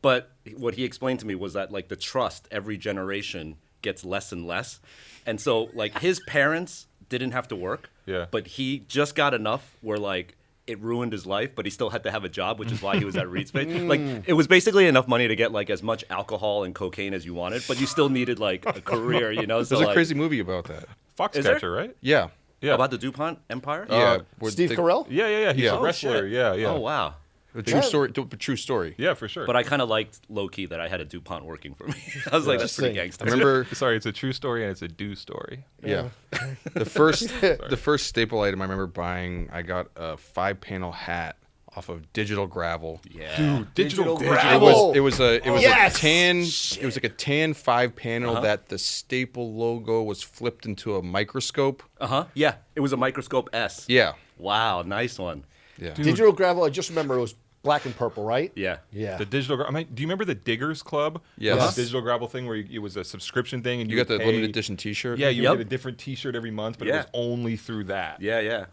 But what he explained to me was that like the trust every generation gets less and less. And so like his parents didn't have to work. Yeah. But he just got enough where like it ruined his life, but he still had to have a job, which is why he was at Reed's Face. Like it was basically enough money to get like as much alcohol and cocaine as you wanted, but you still needed like a career, you know? So There's a like, crazy movie about that. Foxcatcher, right? Yeah. Yeah. about the DuPont Empire? with Steve the- Carell? Yeah. He's a Oh, wrestler. shit. Yeah. Oh, wow. A true story. True story. Yeah, for sure. But I kind of liked low-key that I had a DuPont working for me. I was like, that's pretty Interesting. gangster. I remember. Sorry, it's a true story and it's a do story. Yeah. The first staple item I remember buying, I got a 5-panel hat off of Digital Gravel. Yeah. Dude, digital Digital gravel. It was a Yes! tan. It was like a tan 5-panel that the staple logo was flipped into a microscope. Uh-huh. Yeah. It was a Microscope S. Yeah. Wow. Nice one. Yeah. Digital Gravel, I just remember it was black and purple, right? Yeah. Yeah. The digital. I mean, do you remember the Diggers Club? Yes. The digital gravel thing where it was a subscription thing, and You got the would pay- limited edition T-shirt. Yeah, you Yep. would get a different T-shirt every month, but it Yeah. was only through that. Yeah.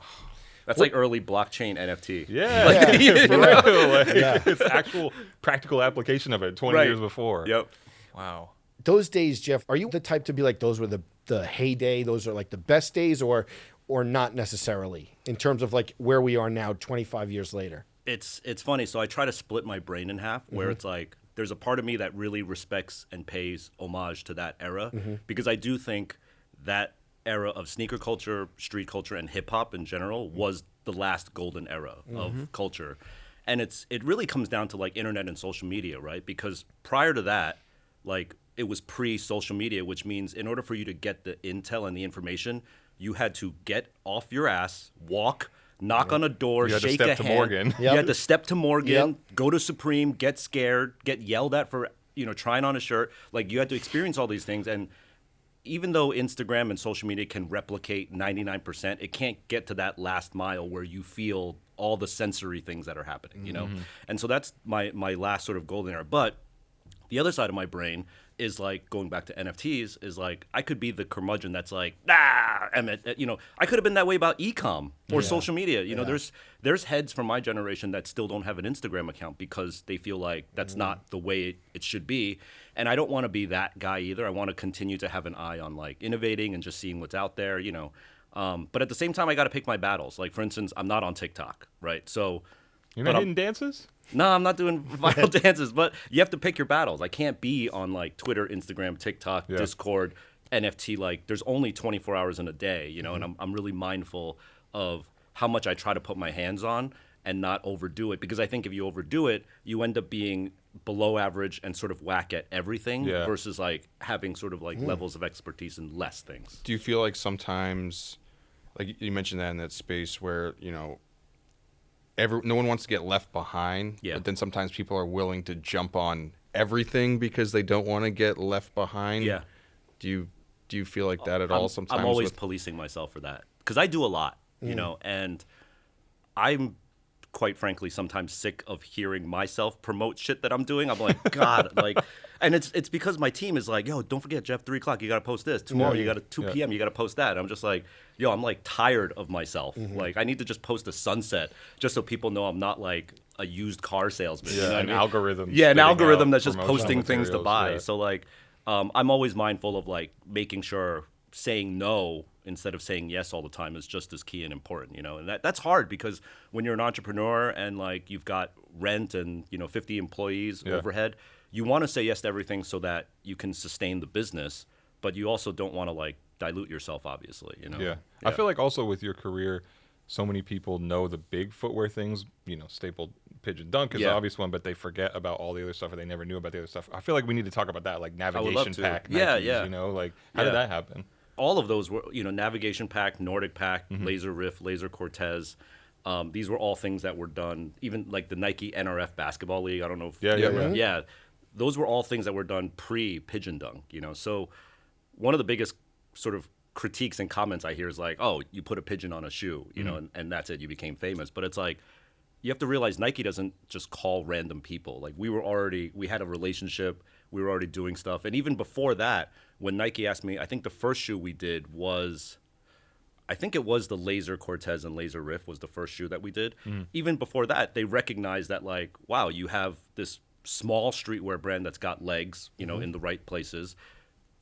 That's like early blockchain NFT. Yeah, Yeah. for real. Like, Yeah. it's the actual practical application of it 20 Right. years before. Yep. Wow. Those days, Jeff, are you the type to be like those were the heyday, those are like the best days, or not necessarily in terms of like where we are now 25 years later? It's funny. So I try to split my brain in half where it's like there's a part of me that really respects and pays homage to that era because I do think that era of sneaker culture, street culture, and hip hop in general was the last golden era of culture. And it really comes down to like internet and social media, right? Because prior to that, like it was pre-social media, which means in order for you to get the intel and the information, you had to get off your ass, walk, knock on a door, You had to shake step a to hand. Morgan. Yep. You had to step to Morgan, Yep. go to Supreme, get scared, get yelled at for trying on a shirt. Like you had to experience all these things, and even though Instagram and social media can replicate 99%, it can't get to that last mile where you feel all the sensory things that are happening, you know? And so that's my last sort of golden era. But the other side of my brain is like going back to NFTs is like I could be the curmudgeon that's like I could have been that way about e-com or social media. You know, there's heads from my generation that still don't have an Instagram account because they feel like that's not the way it should be. And I don't want to be that guy either. I want to continue to have an eye on like innovating and just seeing what's out there. You know, but at the same time, I got to pick my battles. Like for instance, I'm not on TikTok, right? So. You're not hitting dances? No, I'm not doing viral dances, but you have to pick your battles. I can't be on like Twitter, Instagram, TikTok, Discord, NFT. Like there's only 24 hours in a day, you know, and I'm really mindful of how much I try to put my hands on and not overdo it. Because I think if you overdo it, you end up being below average and sort of whack at everything versus like having sort of like levels of expertise in less things. Do you feel like sometimes, like you mentioned that in that space where, you know, no one wants to get left behind, but then sometimes people are willing to jump on everything because they don't want to get left behind? Yeah. Do you feel like that at all sometimes? I'm always policing myself for that because I do a lot, you know, and I'm quite frankly sometimes sick of hearing myself promote shit that I'm doing. I'm like, God, like, and it's because my team is like, yo, don't forget, Jeff, 3 o'clock, you got to post this. Tomorrow, you got to 2 p.m., you got to post that. And I'm just like, yo, I'm like tired of myself. Like, I need to just post a sunset just so people know I'm not like a used car salesman. Yeah, you know what an I mean? algorithm. Yeah, an spitting algorithm out that's just promotional posting things to materials, buy. yeah. So like, I'm always mindful of like making sure saying no instead of saying yes all the time is just as key and important, you know. And that's hard because when you're an entrepreneur and like you've got rent and 50 employees overhead, you want to say yes to everything so that you can sustain the business, but you also don't want to like dilute yourself, obviously, you know. Yeah. I feel like also with your career, so many people know the big footwear things, stapled Pigeon Dunk is the obvious one, but they forget about all the other stuff or they never knew about the other stuff. I feel like we need to talk about that, like navigation to. pack. Yeah, Nikes, yeah. Like how did that happen? All of those were, Navigation Pack, Nordic Pack, Laser Riff, Laser Cortez. These were all things that were done, even like the Nike NRF Basketball League. I don't know if Yeah. Those were all things that were done pre-Pigeon Dunk, So one of the biggest sort of critiques and comments I hear is like, oh, you put a pigeon on a shoe, and that's it, you became famous. But it's like, you have to realize Nike doesn't just call random people. Like we had a relationship, we were already doing stuff. And even before that, when Nike asked me, I think the first shoe we did was, I think it was the Laser Cortez and Laser Riff was the first shoe that we did. Even before that, they recognized that like, wow, you have this small streetwear brand that's got legs, in the right places.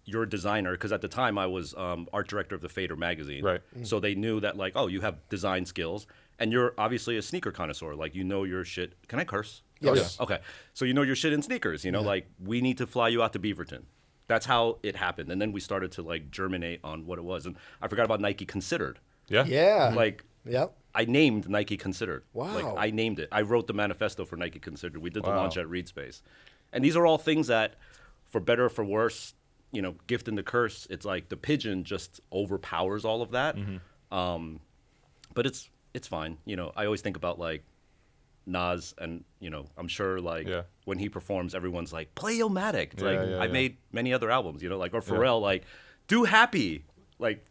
You're a designer, because at the time I was art director of the Fader magazine. Right. So they knew that, like, oh, you have design skills, and you're obviously a sneaker connoisseur. Like, your shit. Can I curse? Yes. Okay. So you know your shit in sneakers. Like, we need to fly you out to Beaverton. That's how it happened. And then we started to, like, germinate on what it was. And I forgot about Nike Considered. Yeah. Yeah. Like, Yep. I named Nike Considered. Wow. Like, I named it. I wrote the manifesto for Nike Considered. We did the Wow. launch at Reed Space. And these are all things that, for better or for worse, gift and the curse, it's like the pigeon just overpowers all of that. But it's fine. I always think about, like, Nas, and, I'm sure, like, when he performs, everyone's like, play Illmatic. It's I made many other albums, like, or Pharrell, like, do Happy. Like,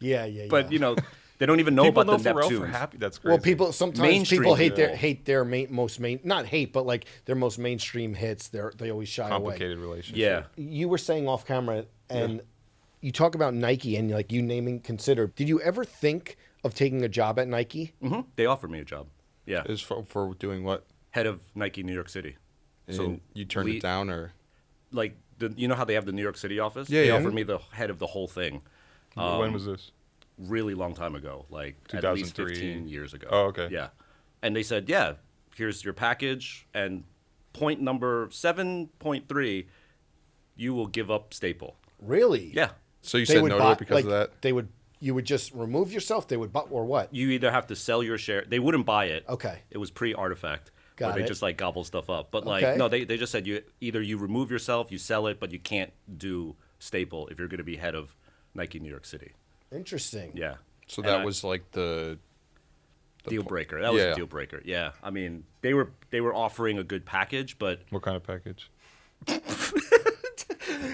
but, they don't even know People about know the Pharrell Neptunes. for Happy. That's crazy. Well, people sometimes Mainstream people hate people. their not hate, but like their most mainstream hits. They always shy away. Complicated relationship. Yeah. You were saying off camera, and you talk about Nike and like you naming Consider. Did you ever think of taking a job at Nike? They offered me a job. Yeah. Is for doing what? Head of Nike New York City. And you turned it down, or like how they have the New York City office? Yeah, they yeah. offered me the head of the whole thing. When was this? Really long time ago, like at least 2003. 15 years ago. Oh, okay. Yeah. And they said, yeah, here's your package, and point number 7.3, you will give up Staple. Really? Yeah. so you They said would no to buy, it because like, of that? You would just remove yourself. They would buy, or what? You either have to sell your share. They wouldn't buy it. Okay. It was pre-Artifact. Got where they it. just like gobble stuff up. But like, Okay. no, they just said you remove yourself, you sell it, but you can't do Staple if you're going to be head of Nike New York City. Interesting. Yeah. So And that was like the deal breaker. That was Yeah. a deal breaker. Yeah. I mean, they were offering a good package, but What kind of package?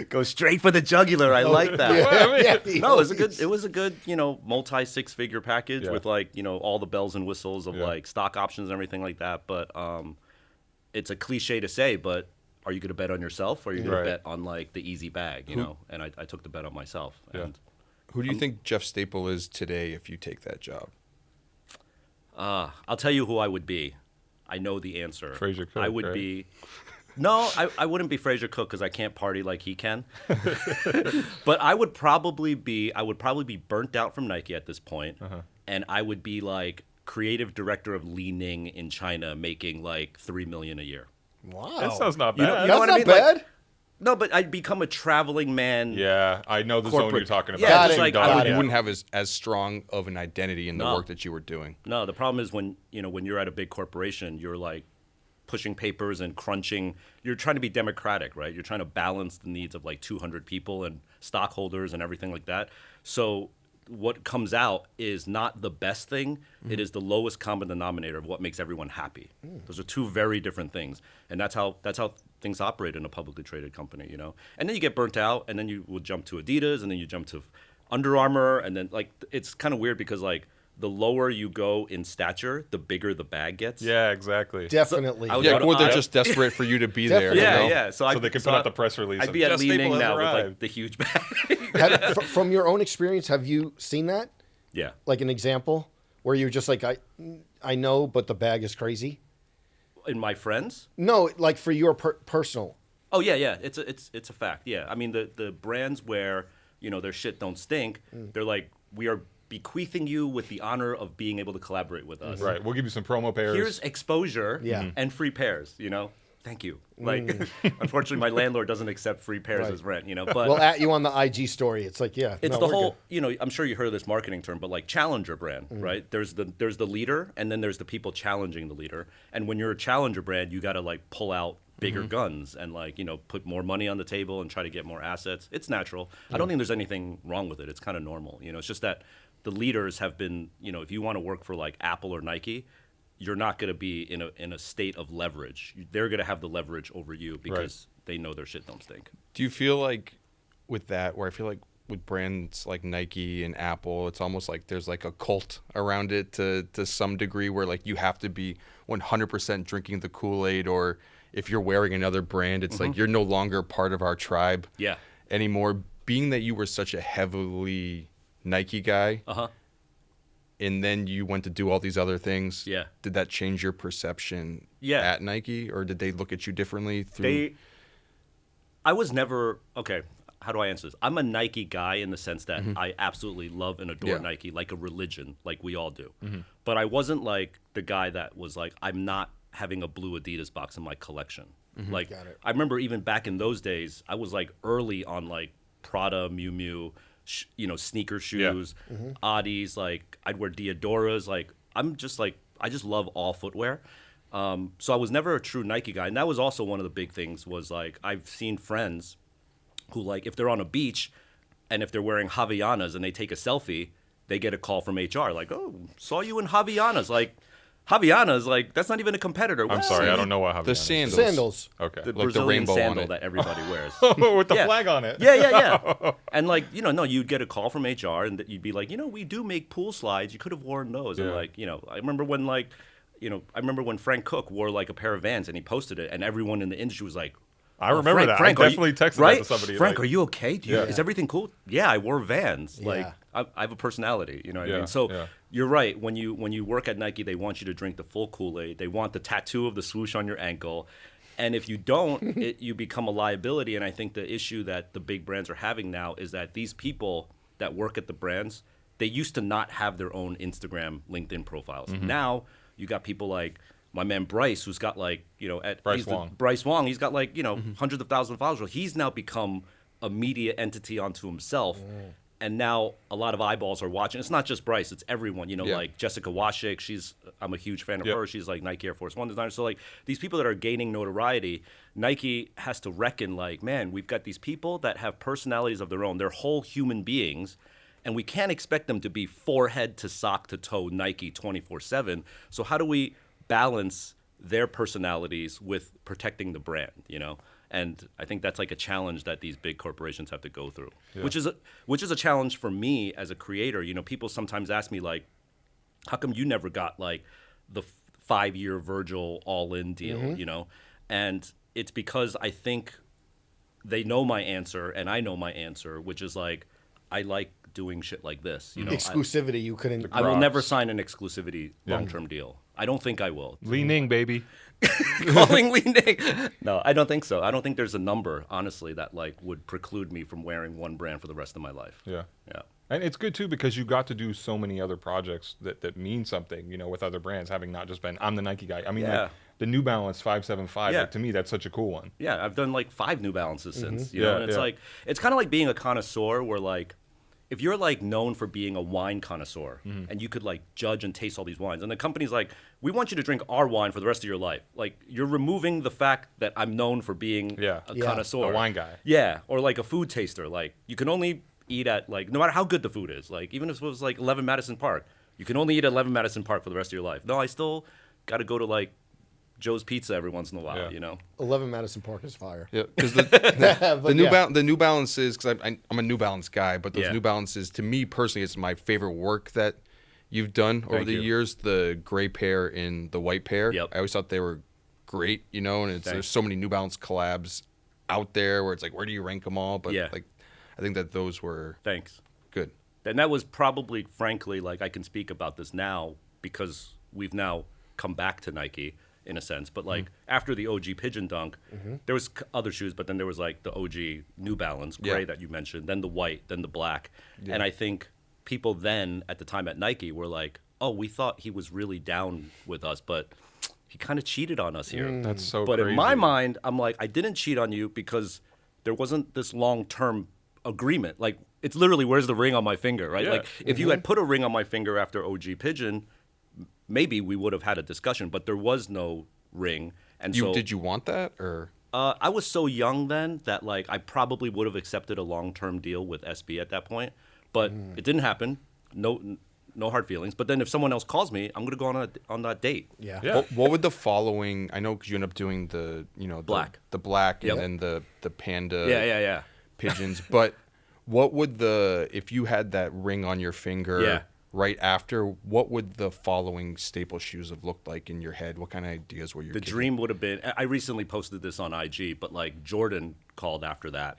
go straight for the jugular. I like that. Yeah. No, it was a good, multi 6-figure package Yeah. with like, all the bells and whistles of like stock options and everything like that. But it's a cliche to say, but are you going to bet on yourself, or are you going Right. to bet on like the easy bag, And I took the bet on myself. Yeah. And Who do you think Jeff Staple is today if you take that job? I'll tell you who I would be. I know the answer. Fraser Cook, I would right? be. No, I wouldn't be Fraser Cook because I can't party like he can. But I would probably be burnt out from Nike at this point, and I would be like creative director of Li Ning in China, making like $3 million a year. Wow. That sounds not You know- bad. you That's what not I mean? Like- bad. No, but I'd become a traveling man. Yeah, I know the zone Corporate- you're talking about. Yeah, Got just it. like Got I it. would. You wouldn't have as strong of an identity in the No. work that you were doing. No, the problem is when you're at a big corporation, you're like pushing papers and crunching. You're trying to be democratic, right? You're trying to balance the needs of like 200 people and stockholders and everything like that. So what comes out is not the best thing. It is the lowest common denominator of what makes everyone happy. Those are two very different things, and that's how things operate in a publicly traded company, And then you get burnt out, and then you will jump to Adidas, and then you jump to Under Armour, and then like it's kind of weird because like the lower you go in stature, the bigger the bag gets. Yeah, exactly. Definitely. I would- Yeah, well, they're I- just desperate for you to be there. Definitely. you Yeah, know? yeah. So they can put out the press release. I'd of, be at "Jeff Li Staple Ning has now with arrived." like the huge bag. From your own experience, have you seen that? Yeah. Like an example where you're just like, I know, but the bag is crazy. In my friends? No, like for your personal. Oh yeah, yeah. It's a fact. Yeah. I mean the brands where, their shit don't stink, they're like, we are bequeathing you with the honor of being able to collaborate with us. Right, we'll give you some promo pairs. Here's exposure Yeah. and free pairs, Thank you. Like, unfortunately, my landlord doesn't accept free pairs Right. as rent, But We'll at you on the IG story. It's like, yeah. it's no, the we're whole, good. I'm sure you heard of this marketing term, but like challenger brand, right? There's the leader, and then there's the people challenging the leader. And when you're a challenger brand, you got to like pull out bigger guns and like, put more money on the table and try to get more assets. It's natural. I don't think there's anything wrong with it. It's kind of normal. It's just that the leaders have been, if you want to work for like Apple or Nike, you're not going to be in a state of leverage. They're going to have the leverage over you because they know their shit don't stink. Do you feel like with that, where I feel like with brands like Nike and Apple, it's almost like there's like a cult around it to some degree where like you have to be 100% drinking the Kool-Aid, or if you're wearing another brand, it's like you're no longer part of our tribe Yeah. anymore. Being that you were such a heavily Nike guy, and then you went to do all these other things. Yeah. Did that change your perception at Nike, or did they look at you differently through? I was never okay. How do I answer this? I'm a Nike guy in the sense that I absolutely love and adore Nike like a religion, like we all do. But I wasn't like the guy that was like, I'm not having a blue Adidas box in my collection. Like, I remember even back in those days, I was like early on like Prada, Miu Miu, sneaker shoes, Adis. Like I'd wear Diodoras. Like I'm just like I just love all footwear. So I was never a true Nike guy, and that was also one of the big things. Was like I've seen friends who like if they're on a beach, and if they're wearing Havaianas and they take a selfie, they get a call from HR like, "Oh, saw you in Havaianas." Like Havaianas, like that's not even a competitor. I'm sorry, I don't know what Havaianas. The is. sandals. Okay. The Like the Brazilian rainbow on sandal it. that everybody wears. With the flag on it. Yeah. And like, no, you'd get a call from HR and you'd be like, we do make pool slides. You could have worn those. And like, I remember when Frank Cook wore like a pair of Vans and he posted it and everyone in the industry was like, I remember that. Frank, I definitely texted that to somebody. Frank, like, are you okay? Is everything cool? Yeah, I wore Vans. Like, I have a personality. You know what I mean? So you're right. When you work at Nike, they want you to drink the full Kool-Aid. They want the tattoo of the swoosh on your ankle. And if you don't, you become a liability. And I think the issue that the big brands are having now is that these people that work at the brands, they used to not have their own Instagram, LinkedIn profiles. Now you got people like my man Bryce, who's got like, Bryce Wong, he's got like, hundreds of thousands of followers. He's now become a media entity unto himself. And now a lot of eyeballs are watching. It's not just Bryce, it's everyone, like Jessica Washik, I'm a huge fan of her. She's like Nike Air Force One designer. So like these people that are gaining notoriety, Nike has to reckon like, man, we've got these people that have personalities of their own. They're whole human beings. And we can't expect them to be forehead to sock to toe Nike 24/7. So how do we balance their personalities with protecting the brand, And I think that's like a challenge that these big corporations have to go through, which is a challenge for me as a creator. People sometimes ask me like, how come you never got like the 5-year Virgil all-in deal, And it's because I think they know my answer and I know my answer, which is like, I like doing shit like this. Exclusivity, you couldn't. I will never sign an exclusivity long-term deal. I don't think I will. Li Ning, baby. Calling Li Ning. No, I don't think so. I don't think there's a number, honestly, that like would preclude me from wearing one brand for the rest of my life. Yeah. Yeah. And it's good too because you got to do so many other projects that mean something, with other brands, having not just been I'm the Nike guy. I mean, like the New Balance 575. Like, to me, that's such a cool one. Yeah, I've done like 5 New Balances since. And it's like it's kind of like being a connoisseur, where like if you're like known for being a wine connoisseur and you could like judge and taste all these wines, and the company's like, we want you to drink our wine for the rest of your life. Like you're removing the fact that I'm known for being a connoisseur, a wine guy. Yeah, or like a food taster. Like you can only eat at like no matter how good the food is. Like even if it was like 11 Madison Park, you can only eat at 11 Madison Park for the rest of your life. No, I still got to go to like Joe's Pizza every once in a while, 11 Madison Park is fire. Yeah, because the New Balances, because I'm a New Balance guy, but those New Balances, to me personally, it's my favorite work that you've done over the years. The gray pair and the white pair. Yep. I always thought they were great, and there's so many New Balance collabs out there where it's like, where do you rank them all? But like, I think that those were good. And that was probably, frankly, like I can speak about this now because we've now come back to Nike. In a sense, but like after the OG Pigeon Dunk, there was other shoes, but then there was like the OG New Balance gray that you mentioned, then the white, then the black, and I think people then at the time at Nike were like, "Oh, we thought he was really down with us, but he kind of cheated on us here." That's so. But crazy. in my mind, I'm like, I didn't cheat on you because there wasn't this long-term agreement. Like it's literally, where's the ring on my finger, right? Like if you had put a ring on my finger after OG Pigeon, maybe we would have had a discussion, but there was no ring. And did you want that, or? I was so young then that like I probably would have accepted a long-term deal with SB at that point, but it didn't happen. No hard feelings. But then if someone else calls me, I'm gonna go on that date. Yeah. What would the following? I know because you end up doing the black, the black, and then the panda. Yeah. Pigeons, but what would if you had that ring on your finger? Right after, what would the following staple shoes have looked like in your head? What kind of ideas were you? The dream would have been. I recently posted this on IG, but like Jordan called after that,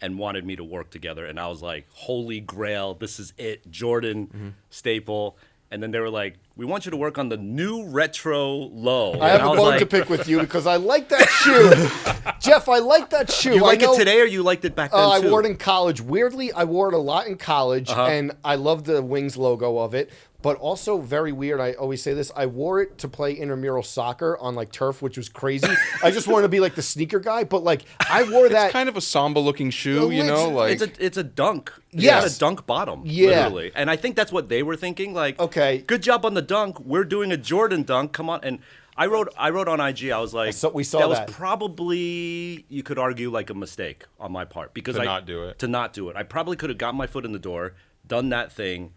and wanted me to work together, and I was like, "Holy Grail, this is it, Jordan staple." And then they were like, we want you to work on the new retro low. I have a bone to pick with you because I like that shoe. Jeff, I like that shoe. You like it today or you liked it back then I too? wore it in college. Weirdly, I wore it a lot in college, and I love the Wings logo of it. But also very weird, I always say this, I wore it to play intramural soccer on like turf, which was crazy. I just wanted to be like the sneaker guy, but like I wore that. It's kind of a Samba looking shoe, you know? Like It's a dunk. Yes. It's a dunk bottom, Yeah. literally. And I think that's what they were thinking. Like, Okay. good job on the dunk. We're doing a Jordan dunk. Come on. And I wrote on IG, I was like, we saw that that. was probably, you could argue, like a mistake on my part. Because To not do it. To not do it. I probably could have got my foot in the door, done that thing.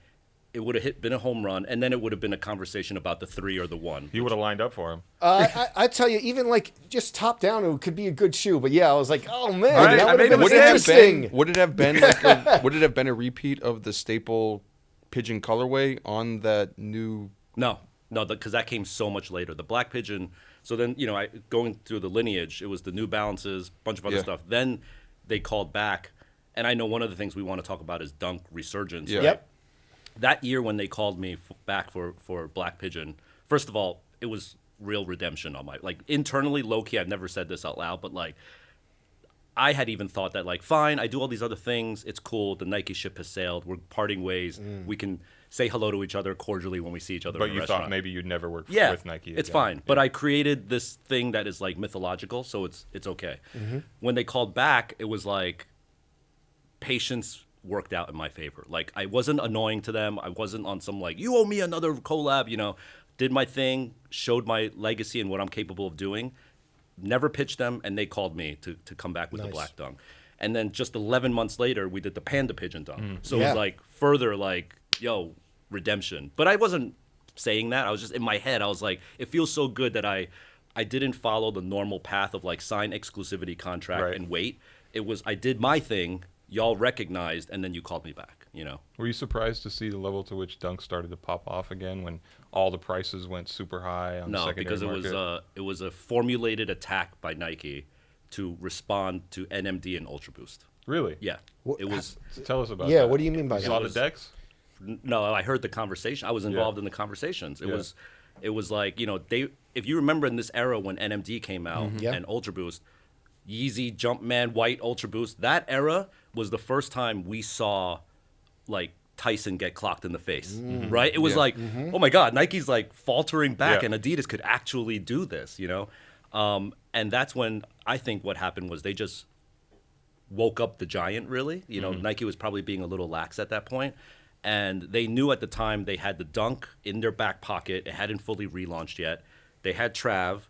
It would have been a home run, and then it would have been a conversation about the 3 or the 1. You would have lined up for him. I tell you, even like just top down, it could be a good shoe. But yeah, I was like, oh man, Right, that I would have made a been would it have interesting. been would it have been like would it have been a repeat of the staple pigeon colorway on that new? No, because that came so much later. The Black Pigeon. So then, going through the lineage, it was the New Balances, bunch of other Yeah. stuff. Then they called back, and I know one of the things we want to talk about is dunk resurgence. Yeah. Yep. That year when they called me back for Black Pigeon, first of all, it was real redemption on my, like, internally, low-key, I've never said this out loud, but like, I had even thought that, like, fine, I do all these other things, it's cool, the Nike ship has sailed, we're parting ways, we can say hello to each other cordially when we see each other But in a you restaurant. thought maybe you'd never work Yeah, with Nike it's again. fine. But I created this thing that is like mythological, so it's okay. When they called back, it was like patience worked out in my favor. Like I wasn't annoying to them. I wasn't on some like, you owe me another collab, did my thing, showed my legacy and what I'm capable of doing. Never pitched them, and they called me to come back with the Black Dunk. And then just 11 months later, we did the Panda Pigeon Dunk. So it Yeah. was like further like, yo, redemption. But I wasn't saying that. I was just in my head. I was like, it feels so good that I didn't follow the normal path of like sign exclusivity contract Right. and wait. It was I did my thing, y'all recognized, and then you called me back. Were you surprised to see the level to which Dunk started to pop off again when all the prices went super high on the No, secondary because market? it was a formulated attack by Nike to respond to NMD and Ultra Boost. Really? Yeah, it was. So tell us about Yeah, that. what do you mean by You saw that? the decks? No, I heard the conversation. I was involved in the conversations. It was like, they, if you remember in this era when NMD came out Yeah. and Ultra Boost, Yeezy, Jumpman, White, Ultra Boost, that era was the first time we saw like Tyson get clocked in the face, right? It was Yeah. like, oh my God, Nike's like faltering back, Yeah. and Adidas could actually do this, and that's when I think what happened was they just woke up the giant, really. Nike was probably being a little lax at that point, and they knew at the time they had the Dunk in their back pocket. It hadn't fully relaunched yet. They had Trav,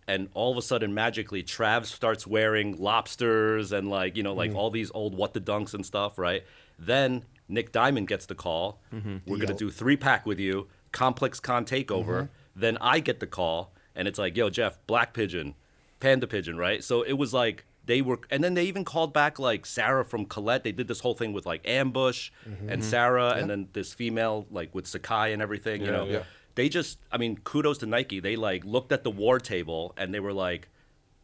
and all of a sudden, magically, Trav starts wearing lobsters and like all these old What the Dunks and stuff, right? Then Nick Diamond gets the call. We're gonna do 3-pack with you, Complex Con takeover. Then I get the call, and it's like, yo, Jeff, Black Pigeon, Panda Pigeon, right? So it was like they were, and then they even called back like Sarah from Colette. They did this whole thing with like Ambush and Sarah, and then this female like with Sakai and everything. Yeah. They just, kudos to Nike. They like looked at the war table and they were like,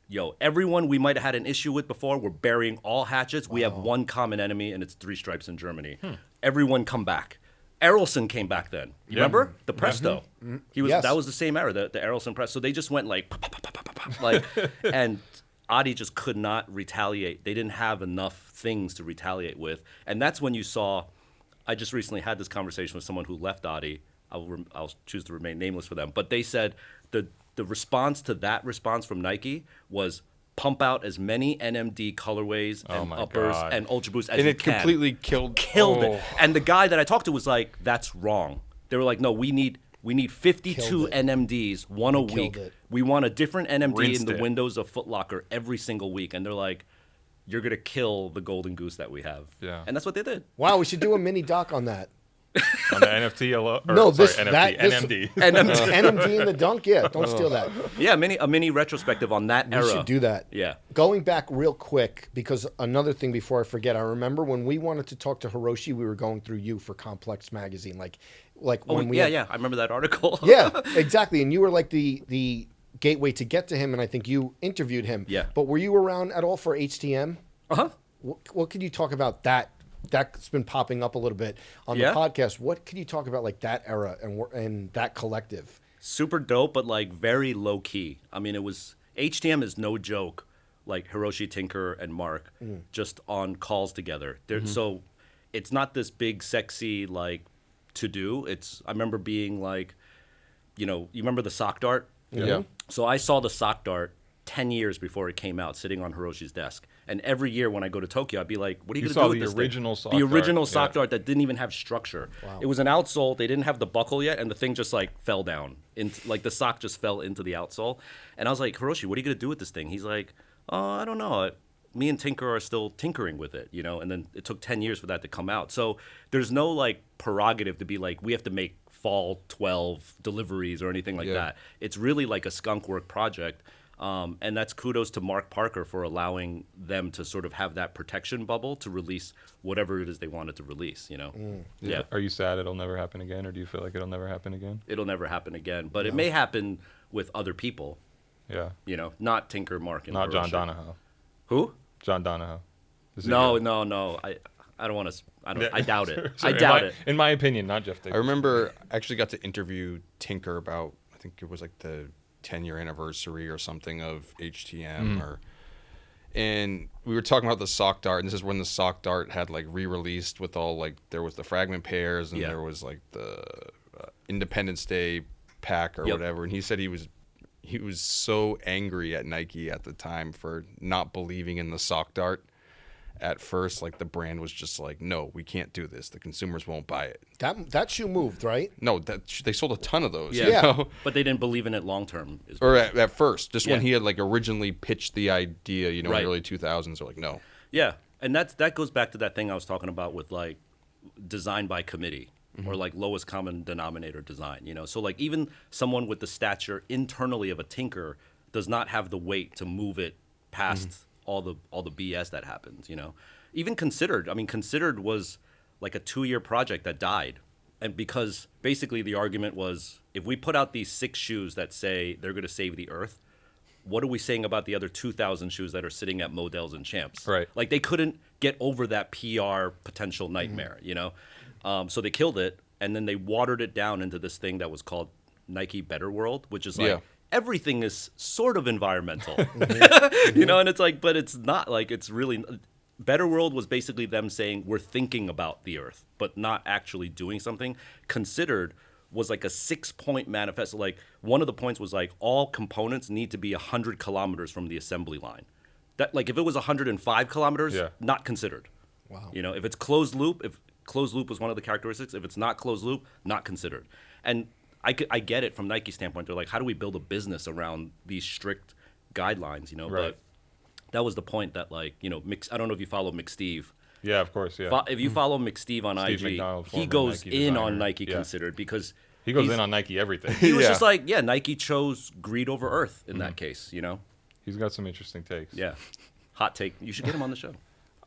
yo, everyone we might have had an issue with before, we're burying all hatchets. We have one common enemy, and it's 3 Stripes in Germany. Everyone come back. Errolson came back then. You remember? The Presto. He was Yes. That was the same era, the Errolson Presto. So they just went like, pop, pop, pop, pop, pop, pop, like, and Adi just could not retaliate. They didn't have enough things to retaliate with. And that's when you saw, I just recently had this conversation with someone who left Adi. I'll choose to remain nameless for them. But they said the response to that response from Nike was pump out as many NMD colorways and my uppers God. and Ultra Boosts as And you it can. completely killed It. And the guy that I talked to was like, that's wrong. They were like, no, we need 52 Killed it. NMDs, one a week. it. We want a different NMD Rinsed in the it. windows of Footlocker every single week. And they're like, you're going to kill the golden goose that we have. Yeah. And that's what they did. Wow, we should do a mini doc on that. On the NFT alone? No, this- NFT, that- this- NMD. NMD in the dunk, yeah. Don't steal that. Yeah, a mini retrospective on that era. We should do that. Yeah. Going back real quick, because another thing before I forget, I remember when we wanted to talk to Hiroshi, we were going through you for Complex Magazine, like Oh, when we yeah, had- yeah. I remember that article. yeah, exactly. And you were like the gateway to get to him, and I think you interviewed him. Yeah. But were you around at all for HTM? Uh-huh. What could you talk about that that's been popping up a little bit on the podcast. What can you talk about like that era and that collective? Super dope, but like very low key. I mean, HTM is no joke. Like Hiroshi, Tinker, and Mark just on calls together. So it's not this big, sexy like to do. I remember being like, you remember the sock dart? Yeah. So I saw the sock dart 10 years before it came out, sitting on Hiroshi's desk. And every year when I go to Tokyo, I'd be like, "What are you going to do with this thing?" The original sock dart that didn't even have structure. Wow. It was an outsole. They didn't have the buckle yet, and the thing just like fell down. Like the sock just fell into the outsole. And I was like, "Hiroshi, what are you going to do with this thing?" He's like, "I don't know. Me and Tinker are still tinkering with it, And then it took 10 years for that to come out. So there's no like prerogative to be like, we have to make fall 12 deliveries or anything like that. It's really like a skunk work project. And that's kudos to Mark Parker for allowing them to sort of have that protection bubble to release whatever it is they wanted to release, Yeah. Are you sad it'll never happen again, or do you feel like it'll never happen again? It'll never happen again, but it may happen with other people. Yeah. Not Tinker, Mark, and not John Hiroshi. Donahoe. Who? John Donahoe. No. I don't want to. I doubt it. Sorry, I doubt it. In my opinion, not Jeff Davis. I remember I actually got to interview Tinker about, I think it was like the 10-year anniversary or something of HTM and we were talking about the sock dart, and this is when the sock dart had like re-released with all like, there was the fragment pairs and there was like the Independence Day pack or whatever, and he said he was so angry at Nike at the time for not believing in the sock dart. At first, like the brand was just like, no, we can't do this. The consumers won't buy it. That shoe moved, right? No, they sold a ton of those. Yeah. But they didn't believe in it long term. Or at first, just when he had like originally pitched the idea, in the early 2000s, they're like, no. Yeah, and that goes back to that thing I was talking about with like design by committee or like lowest common denominator design. So like even someone with the stature internally of a Tinker does not have the weight to move it past. All the BS that happens, Even Considered. I mean, Considered was like a 2-year project that died. And because basically the argument was, if we put out these 6 shoes that say they're going to save the earth, what are we saying about the other 2,000 shoes that are sitting at Models and Champs? Right. Like they couldn't get over that PR potential nightmare, So they killed it, and then they watered it down into this thing that was called Nike Better World, which is like, everything is sort of environmental, and it's like, but it's not like, it's really, Better World was basically them saying, we're thinking about the earth, but not actually doing something. Considered was like a 6-point manifesto. Like one of the points was like, all components need to be 100 kilometers from the assembly line. That like, if it was 105 kilometers, not considered. Wow. If it's closed loop, if closed loop was one of the characteristics, if it's not closed loop, not considered. And I get it from Nike's standpoint. They're like, how do we build a business around these strict guidelines, Right. But that was the point that, like, I don't know if you follow McSteve. Yeah, of course, yeah. If you follow McSteve on Steve IG, McDonald, he goes Nike in designer. on Nike Considered because he goes in on Nike everything. He was just like, Nike chose greed over earth in that case, He's got some interesting takes. Yeah. Hot take. You should get him on the show.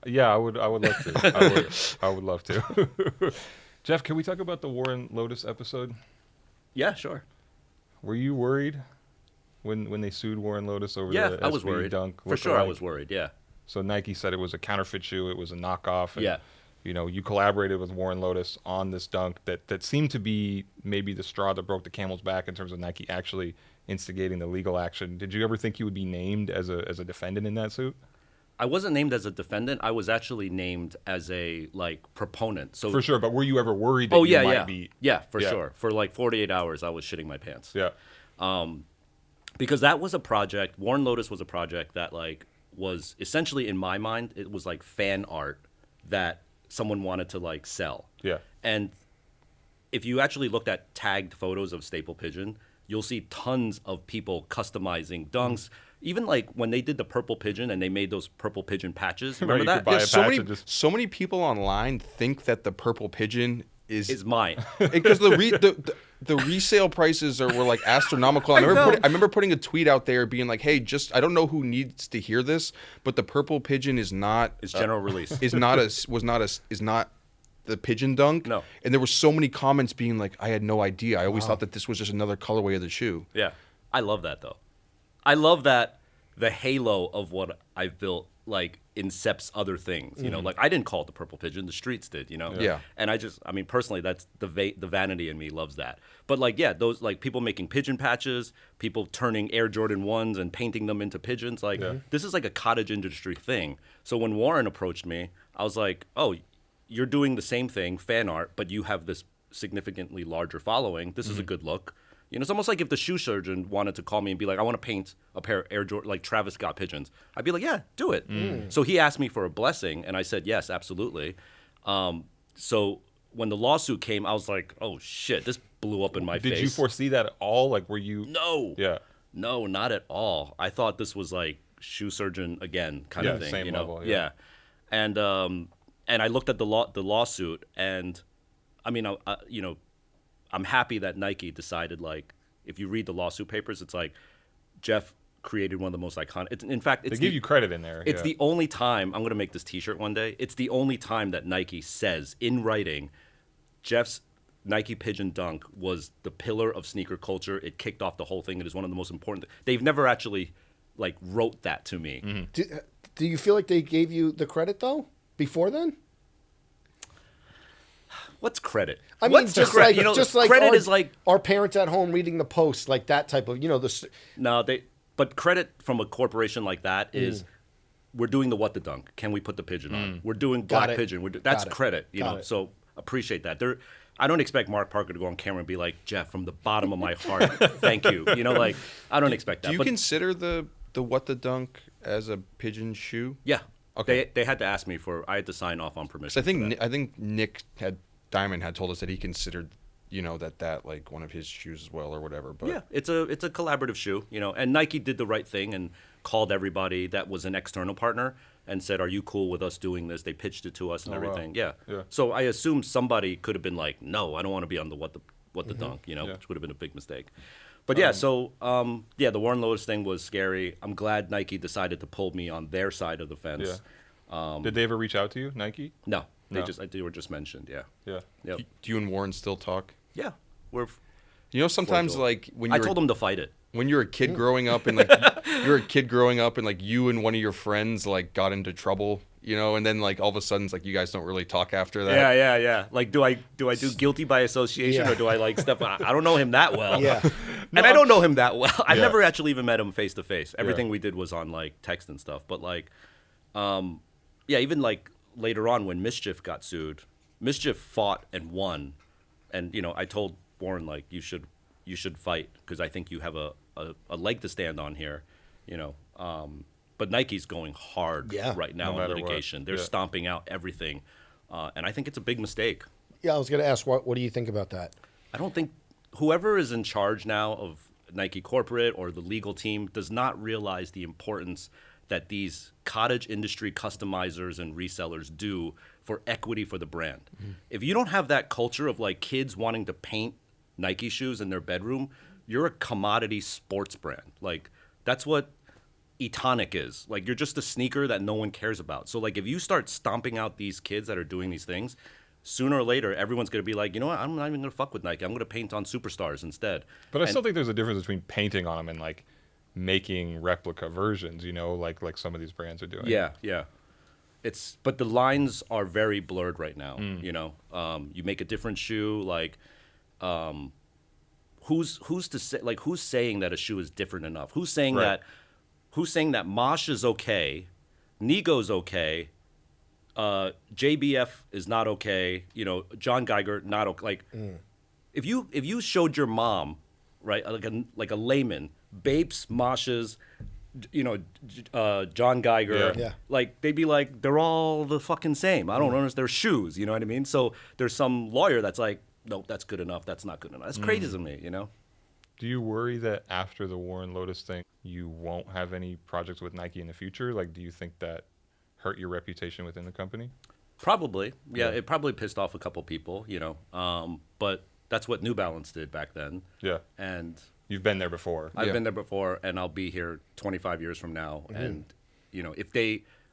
Yeah, I would love to. I would love to. Jeff, can we talk about the Warren Lotas episode? Yeah, sure. Were you worried when they sued Warren Lotas over the SB I was worried. Dunk? For sure, I was worried, yeah. So Nike said it was a counterfeit shoe, it was a knockoff. And, yeah. You collaborated with Warren Lotas on this dunk that seemed to be maybe the straw that broke the camel's back in terms of Nike actually instigating the legal action. Did you ever think you would be named as a defendant in that suit? I wasn't named as a defendant. I was actually named as a proponent. So for sure, but were you ever worried that you might be? Yeah, for sure. For like 48 hours, I was shitting my pants. Yeah. Because that was a project. Warren Lotas was a project that was essentially, in my mind, it was like fan art that someone wanted to sell. Yeah. And if you actually looked at tagged photos of Staple Pigeon, you'll see tons of people customizing dunks. Even when they did the Purple Pigeon and they made those Purple Pigeon patches. Remember that? So many people online think that the Purple Pigeon is mine. Because the resale prices were like astronomical. I remember putting a tweet out there being like, "Hey, I don't know who needs to hear this, but the Purple Pigeon is not. It's general release. Is not the Pigeon Dunk." No. And there were so many comments being like, "I had no idea. I always thought that this was just another colorway of the shoe." Yeah, I love that though. I love that the halo of what I've built like incepts other things, you know, like I didn't call it the purple pigeon, the streets did, you know? Yeah. And I mean, personally, that's the vanity in me loves that. But like, yeah, those like people making pigeon patches, people turning Air Jordan 1s and painting them into pigeons. Like this is like a cottage industry thing. So when Warren approached me, I was like, oh, you're doing the same thing, fan art, but you have this significantly larger following. This is a good look. You know, it's almost like if the shoe surgeon wanted to call me and be like, I want to paint a pair of Air Jordan, like Travis Scott pigeons. I'd be like, yeah, do it. So he asked me for a blessing, and I said, yes, absolutely. So when the lawsuit came, I was like, oh, shit, this blew up in my face. Did you foresee that at all? Like, were you? No. Yeah. No, not at all. I thought this was like shoe surgeon again kind of thing. Same you know? level, yeah. And I looked at the lawsuit, and I mean, you know, I'm happy that Nike decided, like, if you read the lawsuit papers, it's like Jeff created one of the most iconic. In fact, They give you credit in there. It's the only time I'm going to make this T-shirt one day. It's the only time that Nike says in writing, Jeff's Nike Pigeon Dunk was the pillar of sneaker culture. It kicked off the whole thing. It is one of the most important. They've never actually like wrote that to me. Do you feel like they gave you the credit though before then? What's credit? I mean, What's just credit? like, You know, just like credit our, is like our parents at home reading the Post, like that type of, you know, the. no, but credit from a corporation like that is we're doing the what the dunk. Can we put the pigeon on? We're doing black it. pigeon. That's Got it. credit, you Got know. it. So appreciate that. I don't expect Mark Parker to go on camera and be like, Jeff, from the bottom of my heart, thank you. You know, like I don't expect that. Do you but consider the what the dunk as a pigeon shoe? yeah, Okay. They had to ask me I had to sign off on permission. So I think Nick Diamond had told us that he considered, you know, that like one of his shoes as well or whatever. But yeah, it's a collaborative shoe, you know. And Nike did the right thing and called everybody that was an external partner and said, "Are you cool with us doing this?" They pitched it to us and everything. Wow. Yeah. Yeah. So I assume somebody could have been like, "No, I don't want to be on the what the dunk," you know, Yeah. which would have been a big mistake. But yeah, so yeah, the Warren Lotas thing was scary. I'm glad Nike decided to pull me on their side of the fence. Did they ever reach out to you, Nike? No, No. they were just mentioned. Yeah. Yeah. Yep. do you and Warren still talk? Yeah. You know, sometimes Cordial. like when I you're told him to fight it. when you're a kid growing up and like like you and one of your friends like got into trouble, you know, and then like all of a sudden it's like you guys don't really talk after that. Yeah. Like, do I do guilty by association Yeah. or do I like step? I don't know him that well. Yeah. And I don't know him that well. I've Yeah. never actually even met him face to face. Everything we did was on like text and stuff. But like, yeah, even like later on when Mischief got sued, Mischief fought and won, and you know I told Warren like you should fight because I think you have a leg to stand on here, you know. But Nike's going hard right now No in matter litigation. what. They're Yeah. stomping out everything, and I think it's a big mistake. Yeah, I was going to ask, what do you think about that? I don't think whoever is in charge now of Nike corporate or the legal team does not realize the importance that these cottage industry customizers and resellers do for equity for the brand. If you don't have that culture of like kids wanting to paint Nike shoes in their bedroom, you're a commodity sports brand. Like that's what Etonic is. Like you're just a sneaker that no one cares about. So like if you start stomping out these kids that are doing these things, sooner or later everyone's going to be like, you know what, I'm not even going to fuck with Nike. I'm going to paint on Superstars instead. But I still think there's a difference between painting on them and like making replica versions, you know, like some of these brands are doing. Yeah. But the lines are very blurred right now. You know, you make a different shoe. Like, who's to say? Like, who's saying that a shoe is different enough? Who's saying Right. that? Who's saying that Mosh is okay, Nigo's okay, JBF is not okay? You know, John Geiger not okay. Like, if you showed your mom, right, like a layman, Bapes, Moshes, you know, John Geiger, Yeah. like they'd be like, they're all the fucking same. I don't understand. They're shoes, you know what I mean? So there's some lawyer that's like, nope, that's good enough. That's not good enough. That's crazy to me, you know? Do you worry that after the Warren Lotas thing, you won't have any projects with Nike in the future? Like, do you think that hurt your reputation within the company? Probably. Yeah, it probably pissed off a couple people, you know. But that's what New Balance did back then. Yeah. And You've been there before. I've been there before, and I'll be here 25 years from now. And, you know,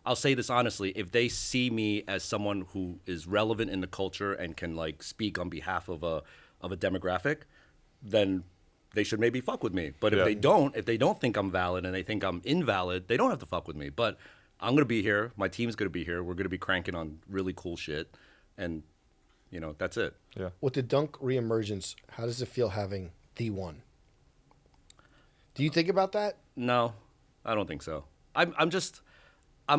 I'll say this honestly, if they see me as someone who is relevant in the culture and can, like, speak on behalf of a demographic, then they should maybe fuck with me. But if they don't think I'm valid and they think I'm invalid, they don't have to fuck with me. But I'm going to be here. My team's going to be here. We're going to be cranking on really cool shit. And, that's it. Yeah. With the Dunk reemergence, how does it feel having the one? Do you think about that? No, I don't think so. I'm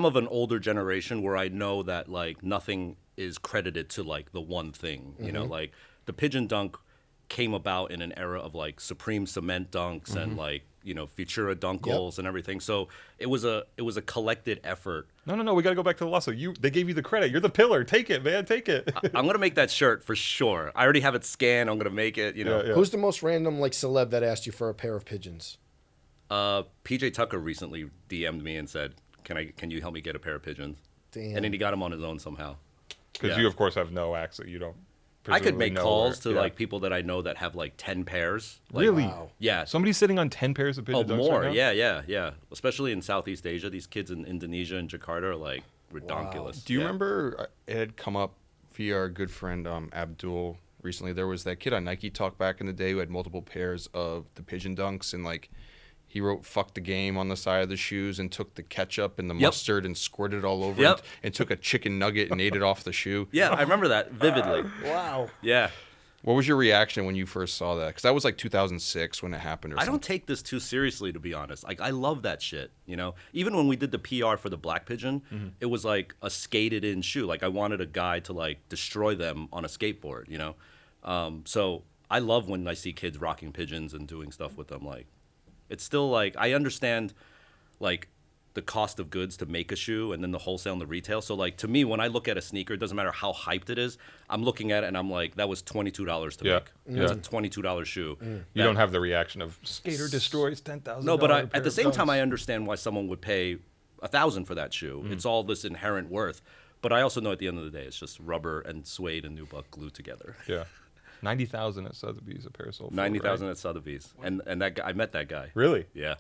of an older generation where I know that, like, nothing is credited to, like, the one thing. Like, the Pigeon Dunk came about in an era of, like, Supreme Cement Dunks and, like, Futura Dunkles and everything. So it was a collected effort. No. We got to go back to the lasso. They gave you the credit. You're the pillar. Take it, man. Take it. I'm gonna make that shirt for sure. I already have it scanned. I'm gonna make it. Yeah. Who's the most random like celeb that asked you for a pair of pigeons? PJ Tucker recently DM'd me and said, "Can you help me get a pair of pigeons?" Damn. And then he got them on his own somehow. Because you, of course, have no access. You don't. I could make calls to yeah. like people that I know that have like 10 pairs. Like, Really? Wow. Yeah. Somebody's sitting on 10 pairs of pigeon dunks more. right now? Yeah. Especially in Southeast Asia, these kids in Indonesia and Jakarta are like redonkulous. Do you remember it had come up via our good friend Abdul recently? There was that kid on Nike Talk back in the day who had multiple pairs of the Pigeon Dunks, and like he wrote "fuck the game" on the side of the shoes and took the ketchup and the mustard and squirted it all over it and took a chicken nugget and ate it off the shoe. Yeah, I remember that vividly. Wow. Yeah. What was your reaction when you first saw that? Because that was like 2006 when it happened. I don't take this too seriously, to be honest. Like, I love that shit, Even when we did the PR for the Black Pigeon, it was like a skated-in shoe. Like, I wanted a guy to, like, destroy them on a skateboard, So I love when I see kids rocking pigeons and doing stuff with them. Like, it's still, like, I understand, like, the cost of goods to make a shoe and then the wholesale and the retail. So, like, to me, when I look at a sneaker, it doesn't matter how hyped it is. I'm looking at it and I'm like, that was $22 to make. That's a $22 shoe. You don't have the reaction of skater destroys $10,000. No, but at the same time, I understand why someone would pay $1,000 for that shoe. It's all this inherent worth. But I also know at the end of the day, it's just rubber and suede and nubuck glued together. Yeah. 90,000 at Sotheby's a pair sold for, 90,000 right? at Sotheby's. And that guy, I met that guy. Really? Yeah.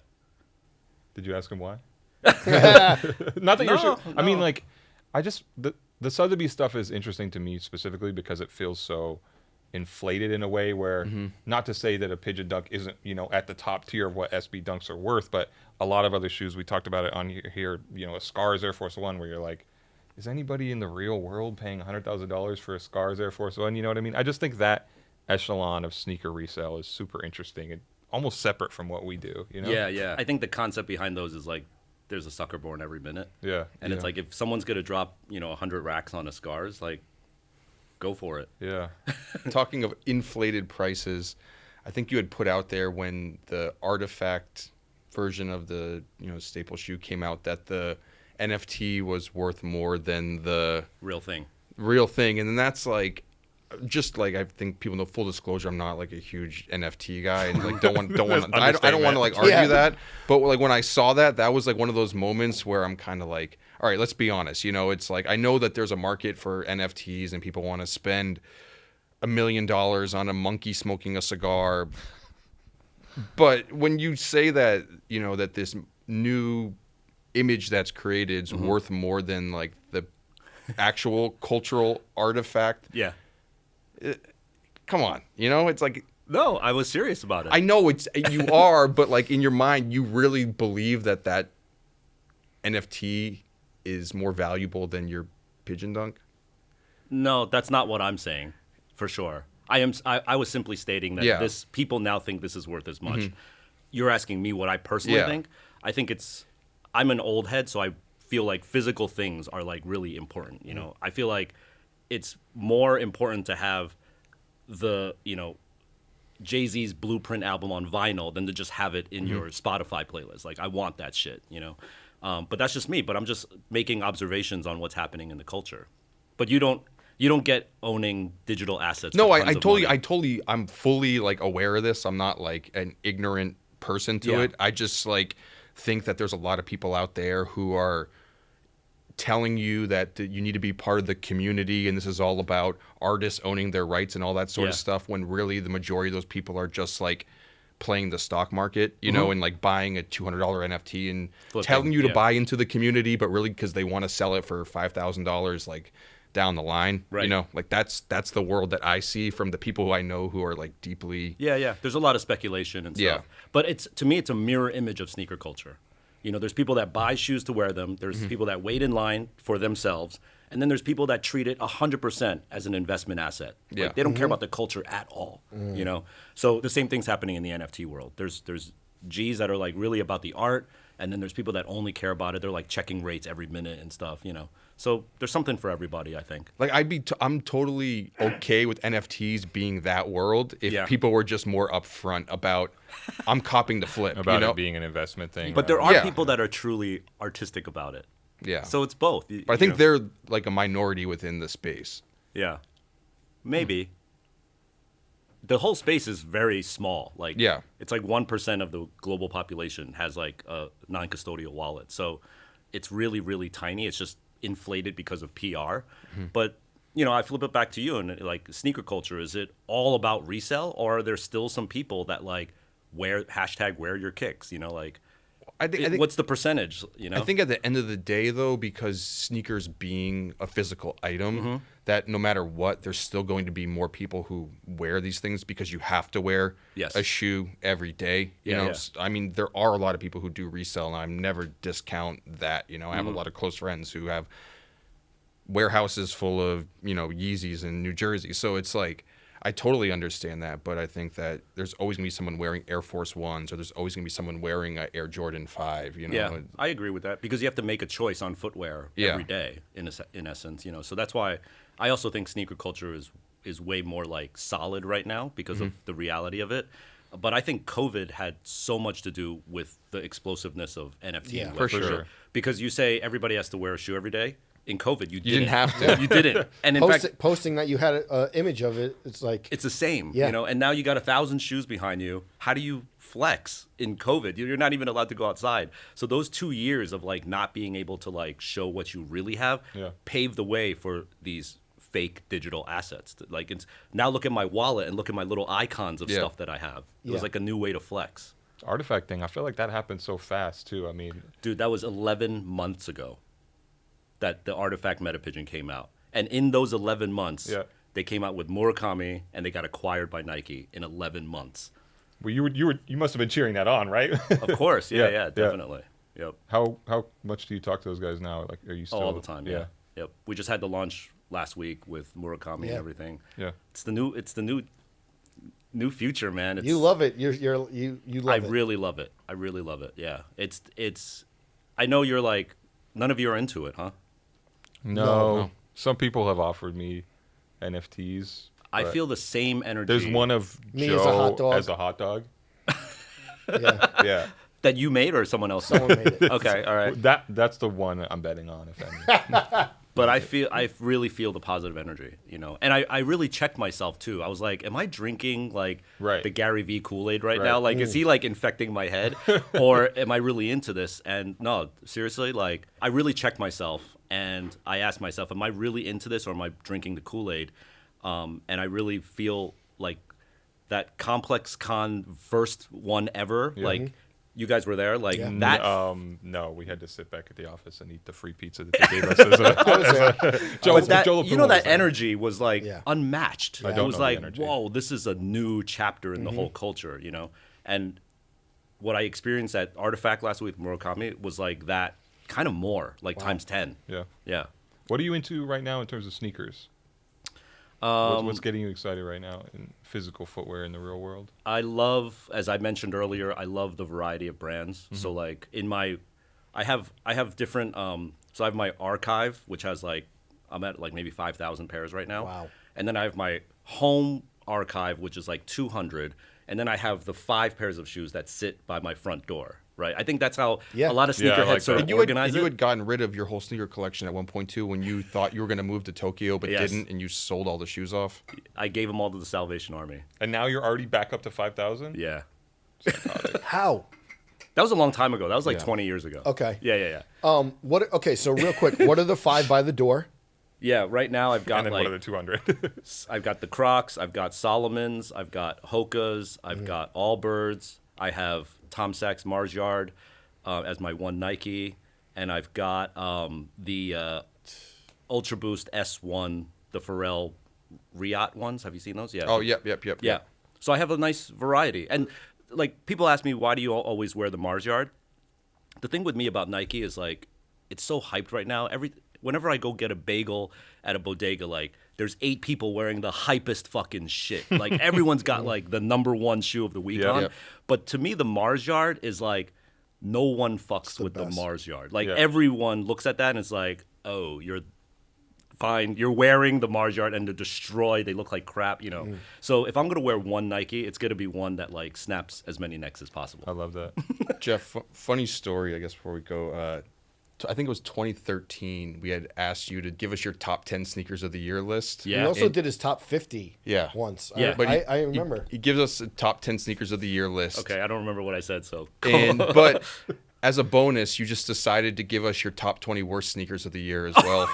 Did you ask him why? Not that you're sure. I mean, no. like, the Sotheby's stuff is interesting to me specifically because it feels so inflated in a way where, not to say that a Pigeon Dunk isn't, at the top tier of what SB Dunks are worth, but a lot of other shoes, we talked about it on here, a Scars Air Force One, where you're like, is anybody in the real world paying $100,000 for a Scars Air Force One? You know what I mean? I just think that echelon of sneaker resale is super interesting and almost separate from what we do, Yeah. I think the concept behind those is like, there's a sucker born every minute. Yeah. And it's like, if someone's going to drop, 100 racks on a Scars, like, go for it. Yeah. Talking of inflated prices, I think you had put out there when the artifact version of the staple shoe came out that the NFT was worth more than the Real thing. And then that's like, just like, I think people know, full disclosure, I'm not like a huge NFT guy and like don't want I don't want to like argue that, but like when I saw that was like one of those moments where I'm kind of like, all right, let's be honest, it's like, I know that there's a market for NFTs and people want to spend $1 million on a monkey smoking a cigar, but when you say that that this new image that's created is worth more than like the actual cultural artifact, come on, it's like, No, I was serious about it. I know you are, but like in your mind, you really believe that NFT is more valuable than your Pigeon Dunk? No, that's not what I'm saying, for sure. I was simply stating that this people now think this is worth as much. You're asking me what I personally think. I think I'm an old head, so I feel like physical things are like really important. I feel like it's more important to have the Jay-Z's Blueprint album on vinyl than to just have it in your Spotify playlist. Like, I want that shit, But that's just me. But I'm just making observations on what's happening in the culture. But you don't get owning digital assets. No, for I tons of totally, money. I'm fully like aware of this. I'm not like an ignorant person to it. I just like think that there's a lot of people out there who are telling you that you need to be part of the community and this is all about artists owning their rights and all that sort of stuff, when really the majority of those people are just like playing the stock market, and like buying a $200 NFT and telling you to buy into the community, but really because they want to sell it for $5,000 like down the line, right? Like that's the world that I see from the people who I know who are like deeply. Yeah. There's a lot of speculation and stuff. But to me, it's a mirror image of sneaker culture. You know, there's people that buy shoes to wear them. There's people that wait in line for themselves. And then there's people that treat it 100% as an investment asset. Yeah. Like, they don't care about the culture at all, you know? So the same thing's happening in the NFT world. There's G's that are like really about the art, and then there's people that only care about it. They're like checking rates every minute and stuff, you know? So there's something for everybody, I think. Like I'm totally okay with NFTs being that world if people were just more upfront about I'm copying the flip, About you know? it being an investment thing. But there are Yeah. people that are truly artistic about it. Yeah. So it's both. But I think they're like a minority within the space. Yeah. Maybe. The whole space is very small. Like, Yeah. it's like 1% of the global population has like a non-custodial wallet. So it's really, really tiny. It's just inflated because of PR. But, you know, I flip it back to you and like sneaker culture, is it all about resell, or are there still some people that like wear your kicks, you know, like I think what's the percentage, you know? I think at the end of the day, though, because sneakers being a physical item, that no matter what, there's still going to be more people who wear these things because you have to wear Yes. a shoe every day. You Yeah, know, yeah. I mean, there are a lot of people who do resell, and I never discount that. You know, I have a lot of close friends who have warehouses full of, you know, Yeezys in New Jersey. So it's like, I totally understand that, but I think that there's always going to be someone wearing Air Force Ones, or there's always going to be someone wearing a Air Jordan 5, you know? Yeah, I agree with that, because you have to make a choice on footwear every day, in essence, you know. So that's why I also think sneaker culture is way more like solid right now because of the reality of it. But I think COVID had so much to do with the explosiveness of NFT. Yeah. like, For sure. Because you say everybody has to wear a shoe every day. In COVID, you didn't have to. You didn't. And in fact, Posting that you had an image of it, it's like it's the same, Yeah. you know. And now you got 1,000 shoes behind you. How do you flex in COVID? You're not even allowed to go outside. So those 2 years of like not being able to like show what you really have paved the way for these fake digital assets. Like, it's now look at my wallet and look at my little icons of stuff that I have. It was like a new way to flex. Artifact thing, I feel like that happened so fast too. I mean, Dude, that was 11 months ago that the Artifact Meta Pigeon came out. And in those 11 months, they came out with Murakami, and they got acquired by Nike in 11 months. well, you must have been cheering that on, right? Of course, Yeah, yeah, yeah. definitely. Yep. How much do you talk to those guys now? Like, are you still All the time, yeah. Yep. We just had the launch last week with Murakami and everything. Yeah. It's the new future, man. It's, you love it. You love I it. really love it. I really love it. Yeah. It's I know you're like, none of you are into it, huh? No. Some people have offered me NFTs. I but feel the same energy. There's one of Me Joe as a hot dog. as a hot dog. Yeah, Yeah. that you made, or someone else? someone made it. Okay, all right. That's the one I'm betting on, if any. But I really feel the positive energy, you know. And I really checked myself too. I was like, am I drinking like Right. the Gary V Kool-Aid right Right. now? Like, is he like infecting my head, or am I really into this? And no, seriously, like, I really checked myself, and I asked myself, am I really into this, or am I drinking the Kool-Aid? And I really feel like that Complex Con first one ever, like, you guys were there, like that. No, we had to sit back at the office and eat the free pizza that they gave us. As a, Joe, But that, Joe La you know, Puma was that there. energy was like Yeah. unmatched. I It don't was know the like, energy. whoa, this is a new chapter in the whole culture, you know? And what I experienced at Artifact last week with Murakami was like that, kind of more, like times 10. Yeah. Yeah. What are you into right now in terms of sneakers? What's getting you excited right now in physical footwear in the real world? I love, as I mentioned earlier, I love the variety of brands. Mm-hmm. So like I have different, so I have my archive, which has like, I'm at like maybe 5,000 pairs right now. Wow. And then I have my home archive, which is like 200. And then I have the 5 pairs of shoes that sit by my front door, right? I think that's how Yeah. a lot of Yeah, I sneakerheads like sort that. of You organize had it. gotten rid of your whole sneaker collection at one point too, when you thought you were going to move to Tokyo but Yes. didn't, and you sold all the shoes off. I gave them all to the Salvation Army. And now you're already back up to 5,000? Yeah. How? That was a long time ago. That was like Yeah. 20 years ago. Okay. Yeah. What? Okay, so real quick, what are the 5 by the door? Yeah, right now I've got And then like what are the 200? I've got the Crocs, I've got Solomons, I've got Hokas, I've got Allbirds, I have Tom Sachs Mars Yard as my one Nike, and I've got the Ultra Boost S1, the Pharrell Riot ones. Have you seen those? Yeah. Oh, yep. Yeah. So I have a nice variety. And like, people ask me, why do you always wear the Mars Yard? the thing with me about Nike is like, it's so hyped right now. Whenever I go get a bagel at a bodega, like there's 8 people wearing the hypest fucking shit. Like everyone's got like the #1 shoe of the week on. Yep. But to me, the Mars Yard is like, no one fucks with the Mars Yard. Like everyone looks at that and it's like, oh, you're fine. You're wearing the Mars Yard and they're destroyed. They look like crap, you know. So if I'm gonna wear one Nike, it's gonna be one that like snaps as many necks as possible. I love that. Jeff, funny story, I guess, before we go. I think it was 2013. We had asked you to give us your top 10 sneakers of the year list. Yeah. He also did his top 50 Yeah. once. Yeah. But I remember. He gives us a top 10 sneakers of the year list. Okay, I don't remember what I said, so. But as a bonus, you just decided to give us your top 20 worst sneakers of the year as well.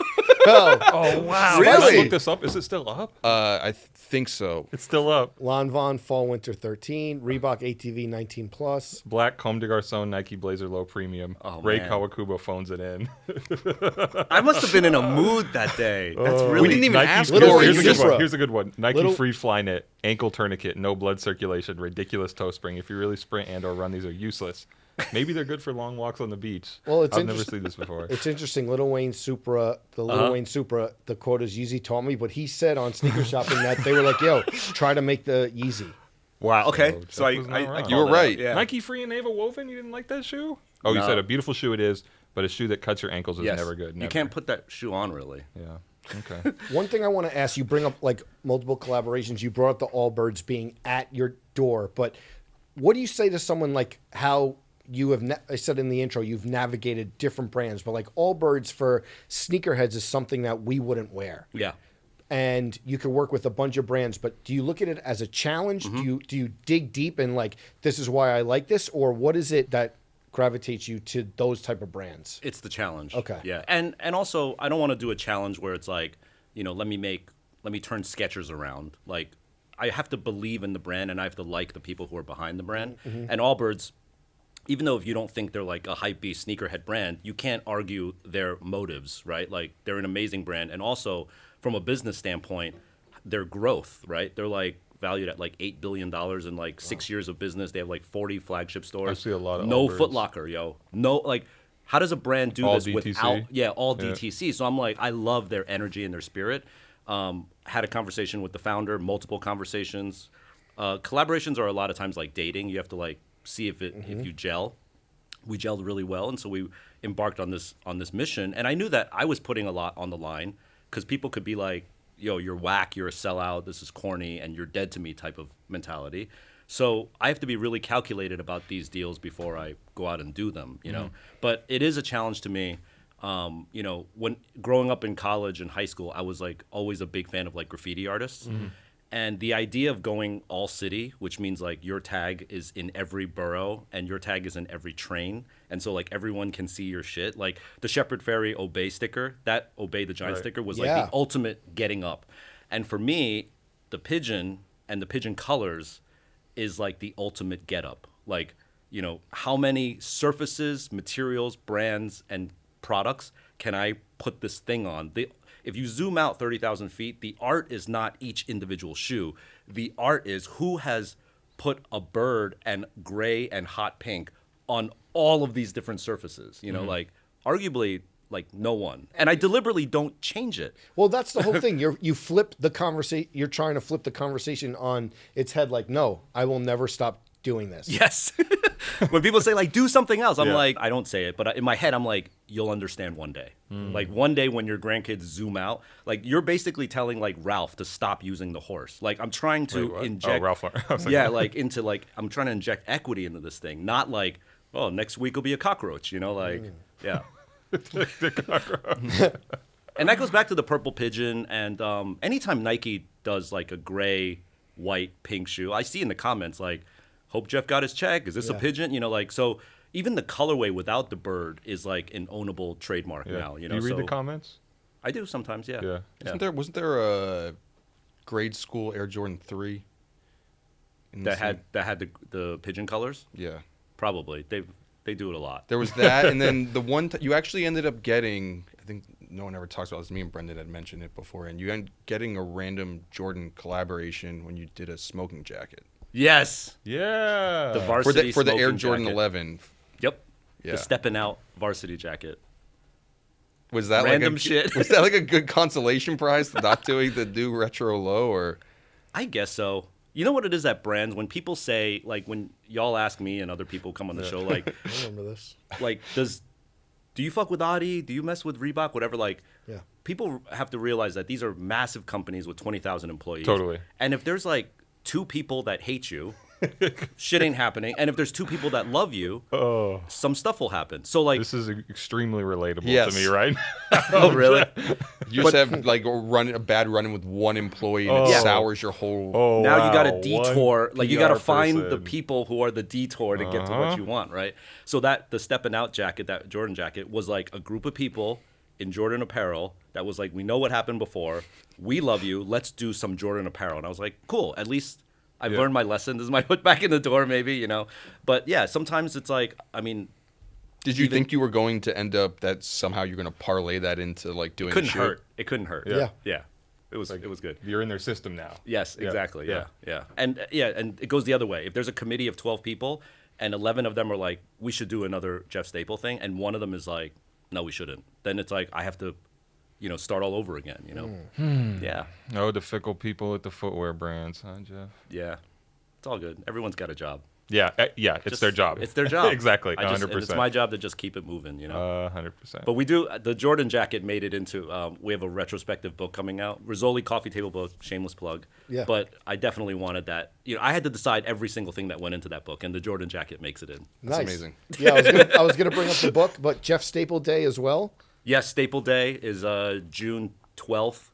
Oh wow! Really? Let's look this up. Is it still up? I think so. It's still up. Lon Von Fall Winter 13, Reebok ATV 19 plus. Black Comme des Garçons Nike Blazer Low Premium. Oh, Ray man. Kawakubo phones it in. I must have been in a mood that day. That's really. We didn't even Nike ask Little for it. Wayne You here's, a just good Supra. one. Here's a good one. Nike Little- Free Fly Knit, ankle tourniquet, no blood circulation, ridiculous toe spring. If you really sprint and or run, these are useless. Maybe they're good for long walks on the beach. Well, it's I've never interest- seen this before. It's interesting. Little Wayne Supra, Wayne Supra, the quote is Yeezy taught me, but he said on sneaker shopping that they were like, yo, try to make the Yeezy. Wow. Okay. Oh, So I Jeff was not wrong. called You were it out. right. Yeah. Nike Free and Naval Woven, you didn't like that shoe? Oh, you No. said a beautiful shoe it is, but a shoe that cuts your ankles is Yes. never good. Never. You can't put that shoe on, really. Yeah. Okay. One thing I want to ask, you bring up like multiple collaborations. You brought up the Allbirds being at your door, but what do you say to someone like how you have, I said in the intro, you've navigated different brands, but like Allbirds for sneakerheads is something that we wouldn't wear. Yeah. And you can work with a bunch of brands, but do you look at it as a challenge? Do you dig deep and like, this is why I like this? Or what is it that gravitates you to those type of brands? It's the challenge. Okay. Yeah. And also, I don't want to do a challenge where it's like, you know, let me turn Skechers around. Like, I have to believe in the brand and I have to like the people who are behind the brand. And Allbirds, even though if you don't think they're like a hypebeast sneakerhead brand, you can't argue their motives, right? Like, they're an amazing brand. And also, from a business standpoint, their growth, right? They're like valued at like $8 billion in like 6 years of business. They have like 40 flagship stores. I see a lot of no Allbirds. Footlocker, yo. No, like, how does a brand do All this DTC? without, all DTC? So I'm like, I love their energy and their spirit. Had a conversation with the founder, multiple conversations. Collaborations are a lot of times like dating. You have to like see if you gel. We gelled really well, and so we embarked on this mission. And I knew that I was putting a lot on the line because people could be like, yo, you're whack, you're a sellout, this is corny, and you're dead to me type of mentality. So I have to be really calculated about these deals before I go out and do them, you know. But it is a challenge to me. You know, when growing up in college and high school, I was like always a big fan of like graffiti artists. And the idea of going all city, which means like your tag is in every borough and your tag is in every train. And so like everyone can see your shit. Like the Shepherd Ferry Obey sticker, that Obey the Giant sticker was like Yeah. the ultimate getting up. And for me, the pigeon and the pigeon colors is like the ultimate get up. Like, you know, how many surfaces, materials, brands, and products can I put this thing on? If you zoom out 30,000 feet, the art is not each individual shoe. The art is who has put a bird and gray and hot pink on all of these different surfaces. You know, like arguably like no one. And I deliberately don't change it. Well, that's the whole thing. You flip the conversation. You're trying to flip the conversation on its head. Like, no, I will never stop doing this. Yes. When people say like do something else, I'm Yeah. like, I don't say it, but in my head I'm like, you'll understand one day. Like one day when your grandkids zoom out, like you're basically telling like Ralph to stop using the horse. Like I'm trying to Wait, what? inject Oh, Ralph Lauren. I was like, yeah, like into like I'm trying to inject equity into this thing, not like, oh, next week will be a cockroach, you know, like yeah. And that goes back to the purple pigeon. And anytime Nike does like a gray, white, pink shoe, I see in the comments like, hope Jeff got his check. Is this a Yeah. pigeon? You know, like, so even the colorway without the bird is like an ownable trademark now. You know, do you read so the comments? I do sometimes, yeah. Yeah. Wasn't there a grade school Air Jordan 3? That had the pigeon colors? Yeah. Probably. They do it a lot. There was that, and then the one you actually ended up getting, I think no one ever talks about this, me and Brendan had mentioned it before, and you ended getting a random Jordan collaboration when you did a smoking jacket. Yes. Yeah. The For varsity the Air smoking Jordan jacket. 11. Yep. Yeah. The stepping out varsity jacket. Was that Random like shit. Was that like a good consolation prize for not doing the new retro low, or? I guess so. You know what it is at brands when people say, like, when y'all ask me and other people come on the show, like, I remember this. like, do you fuck with Adi? Do you mess with Reebok? Whatever. Like, Yeah. people have to realize that these are massive companies with 20,000 employees. Totally. And if there's like 2 people that hate you, shit ain't happening. And if there's 2 people that love you, some stuff will happen. So like, This is extremely relatable Yes. to me, right? oh really? You just have like a bad run with one employee and it sours your whole. Oh, Now you got wow. to detour, One like you got to PR find the person. people who are the detour to get to what you want, right? So that the stepping out jacket, that Jordan jacket, was like a group of people in Jordan apparel that was like, we know what happened before, we love you, let's do some Jordan apparel. And I was like, cool, at least I've learned my lesson. This is my foot back in the door, maybe, you know. But yeah, sometimes it's like, I mean, Did you think you were going to end up that somehow you're going to parlay that into like doing? couldn't a shoot? hurt. It couldn't hurt. Yeah. Yeah. It was good. You're in their system now. Yes, Yeah. exactly. Yeah. Yeah. And it goes the other way. If there's a committee of 12 people and 11 of them are like, we should do another Jeff Staple thing, and one of them is like, no, we shouldn't, then it's like I have to, start all over again, Yeah. Oh, the fickle people at the footwear brands, huh, Jeff? Yeah. It's all good. Everyone's got a job. Yeah, it's their job. It's their job. Exactly, I just- 100%. and it's my job to just keep it moving, 100%. But we do, the Jordan jacket made it into, we have a retrospective book coming out. Rizzoli Coffee Table book, shameless plug. Yeah. But I definitely wanted that. I had to decide every single thing that went into that book, and the Jordan jacket makes it in. Nice. amazing. Yeah, I was gonna bring up the book, but Jeff Staple Day as well. Yes, Staple Day is June 12th,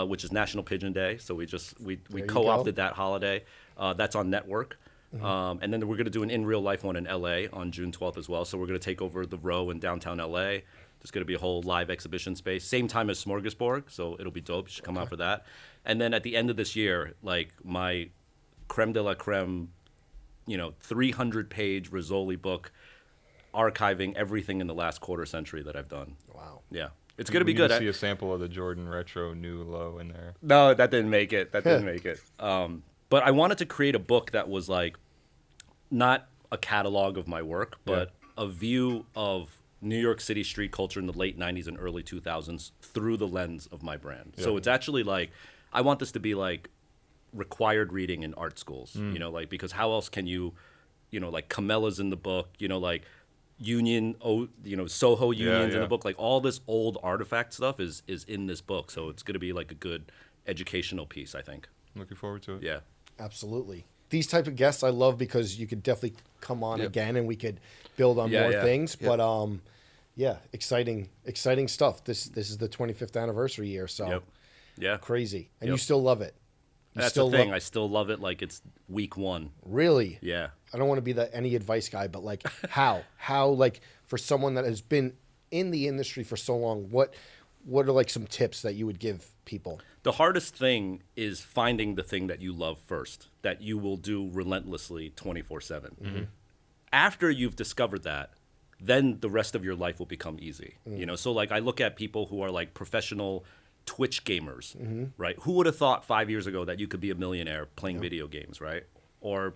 which is National Pigeon Day. So we you co-opted go. that holiday. That's on Network. And then we're going to do an in real life one in LA on June 12th as well. So we're going to take over the Row in downtown LA. There's going to be a whole live exhibition space. Same time as Smorgasburg, so it'll be dope. You should come out for that. And then at the end of this year, like my creme de la creme, 300-page Rizzoli book archiving everything in the last quarter century that I've done. Wow. Yeah. It's going to be We good. need to see a sample of the Jordan retro new low in there. No, that didn't make it. But I wanted to create a book that was like not a catalog of my work, but a view of New York City street culture in the late 90s and early 2000s through the lens of my brand. So it's actually like, I want this to be like required reading in art schools, because how else can you, like Camella's in the book, like Soho unions in the book, like all this old artifact stuff is in this book. So it's going to be like a good educational piece, I think. Looking forward to it. Yeah. Absolutely. These type of guests I love because you could definitely come on Yep. again and we could build on more things. Yep. But exciting stuff. This is the 25th anniversary year, so Yep. Yeah. crazy. And Yep. you still love it. You That's still the thing. love- I still love it like it's week 1. Really? Yeah. I don't want to be any advice guy, but like how like for someone that has been in the industry for so long, what are like some tips that you would give people? The hardest thing is finding the thing that you love first, that you will do relentlessly 24/7. After you've discovered that, then the rest of your life will become easy. So like I look at people who are like professional Twitch gamers, right? Who would have thought 5 years ago that you could be a millionaire playing video games, right? Or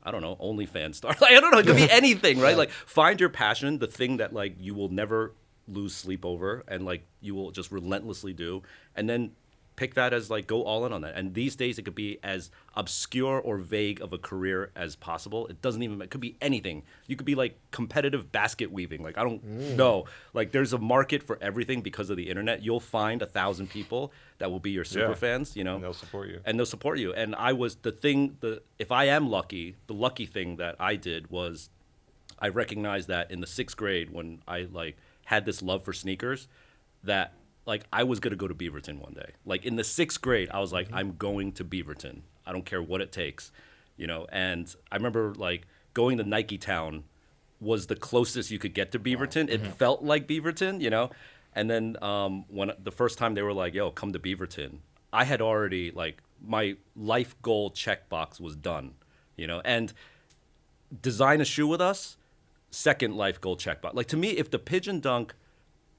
I don't know, OnlyFans star. Like, I don't know, it could be anything, right? Like find your passion, the thing that like you will never lose sleep over and like you will just relentlessly do, and then pick that as like go all in on that. And these days it could be as obscure or vague of a career as possible. It doesn't even, it could be anything. You could be like competitive basket weaving. Like I don't know. Like there's a market for everything because of the internet. You'll find 1,000 people that will be your super fans, And they'll support you. And they'll support you. And I was if I am lucky, the lucky thing that I did was I recognized that in the 6th grade when I like had this love for sneakers that like I was going to go to Beaverton one day. Like in the 6th grade, I was like, I'm going to Beaverton. I don't care what it takes, and I remember like going to Nike Town was the closest you could get to Beaverton. It felt like Beaverton, and then when the first time they were like, yo, come to Beaverton, I had already like my life goal checkbox was done, and design a shoe with us, second life goal checkbox. Like to me, if the Pigeon Dunk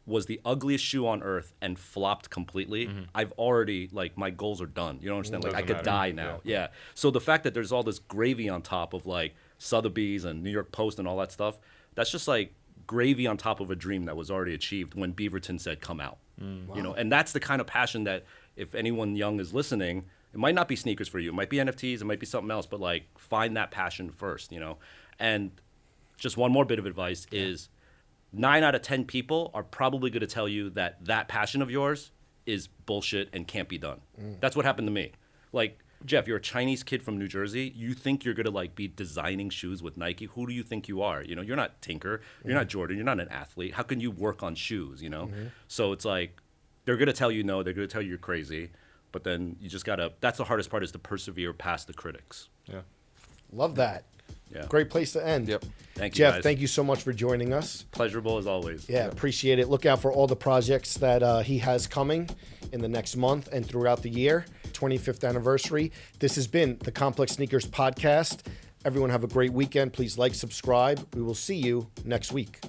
was the ugliest shoe on earth and flopped completely, I've already like my goals are done. You don't understand? Like I Doesn't could matter. die now. Yeah. So the fact that there's all this gravy on top of like Sotheby's and New York Post and all that stuff, that's just like gravy on top of a dream that was already achieved when Beaverton said, come out. You know, and that's the kind of passion that if anyone young is listening, it might not be sneakers for you. It might be NFTs. It might be something else. But like, find that passion first, you know. And just one more bit of advice is 9 out of 10 people are probably going to tell you that that passion of yours is bullshit and can't be done. That's what happened to me. Like, Jeff, you're a Chinese kid from New Jersey. You think you're going to like be designing shoes with Nike. Who do you think you are? You know, you're not Tinker. You're not Jordan. You're not an athlete. How can you work on shoes, you know? So it's like, they're going to tell you no. They're going to tell you you're crazy. But then you just got to, that's the hardest part, is to persevere past the critics. Yeah. Love that. Yeah. Great place to end. Yep. Thank you, Jeff, guys. thank you so much for joining us. Pleasurable as always. Yeah, appreciate it. Look out for all the projects that he has coming in the next month and throughout the year. 25th anniversary. This has been the Complex Sneakers Podcast. Everyone have a great weekend. Please like, subscribe. We will see you next week.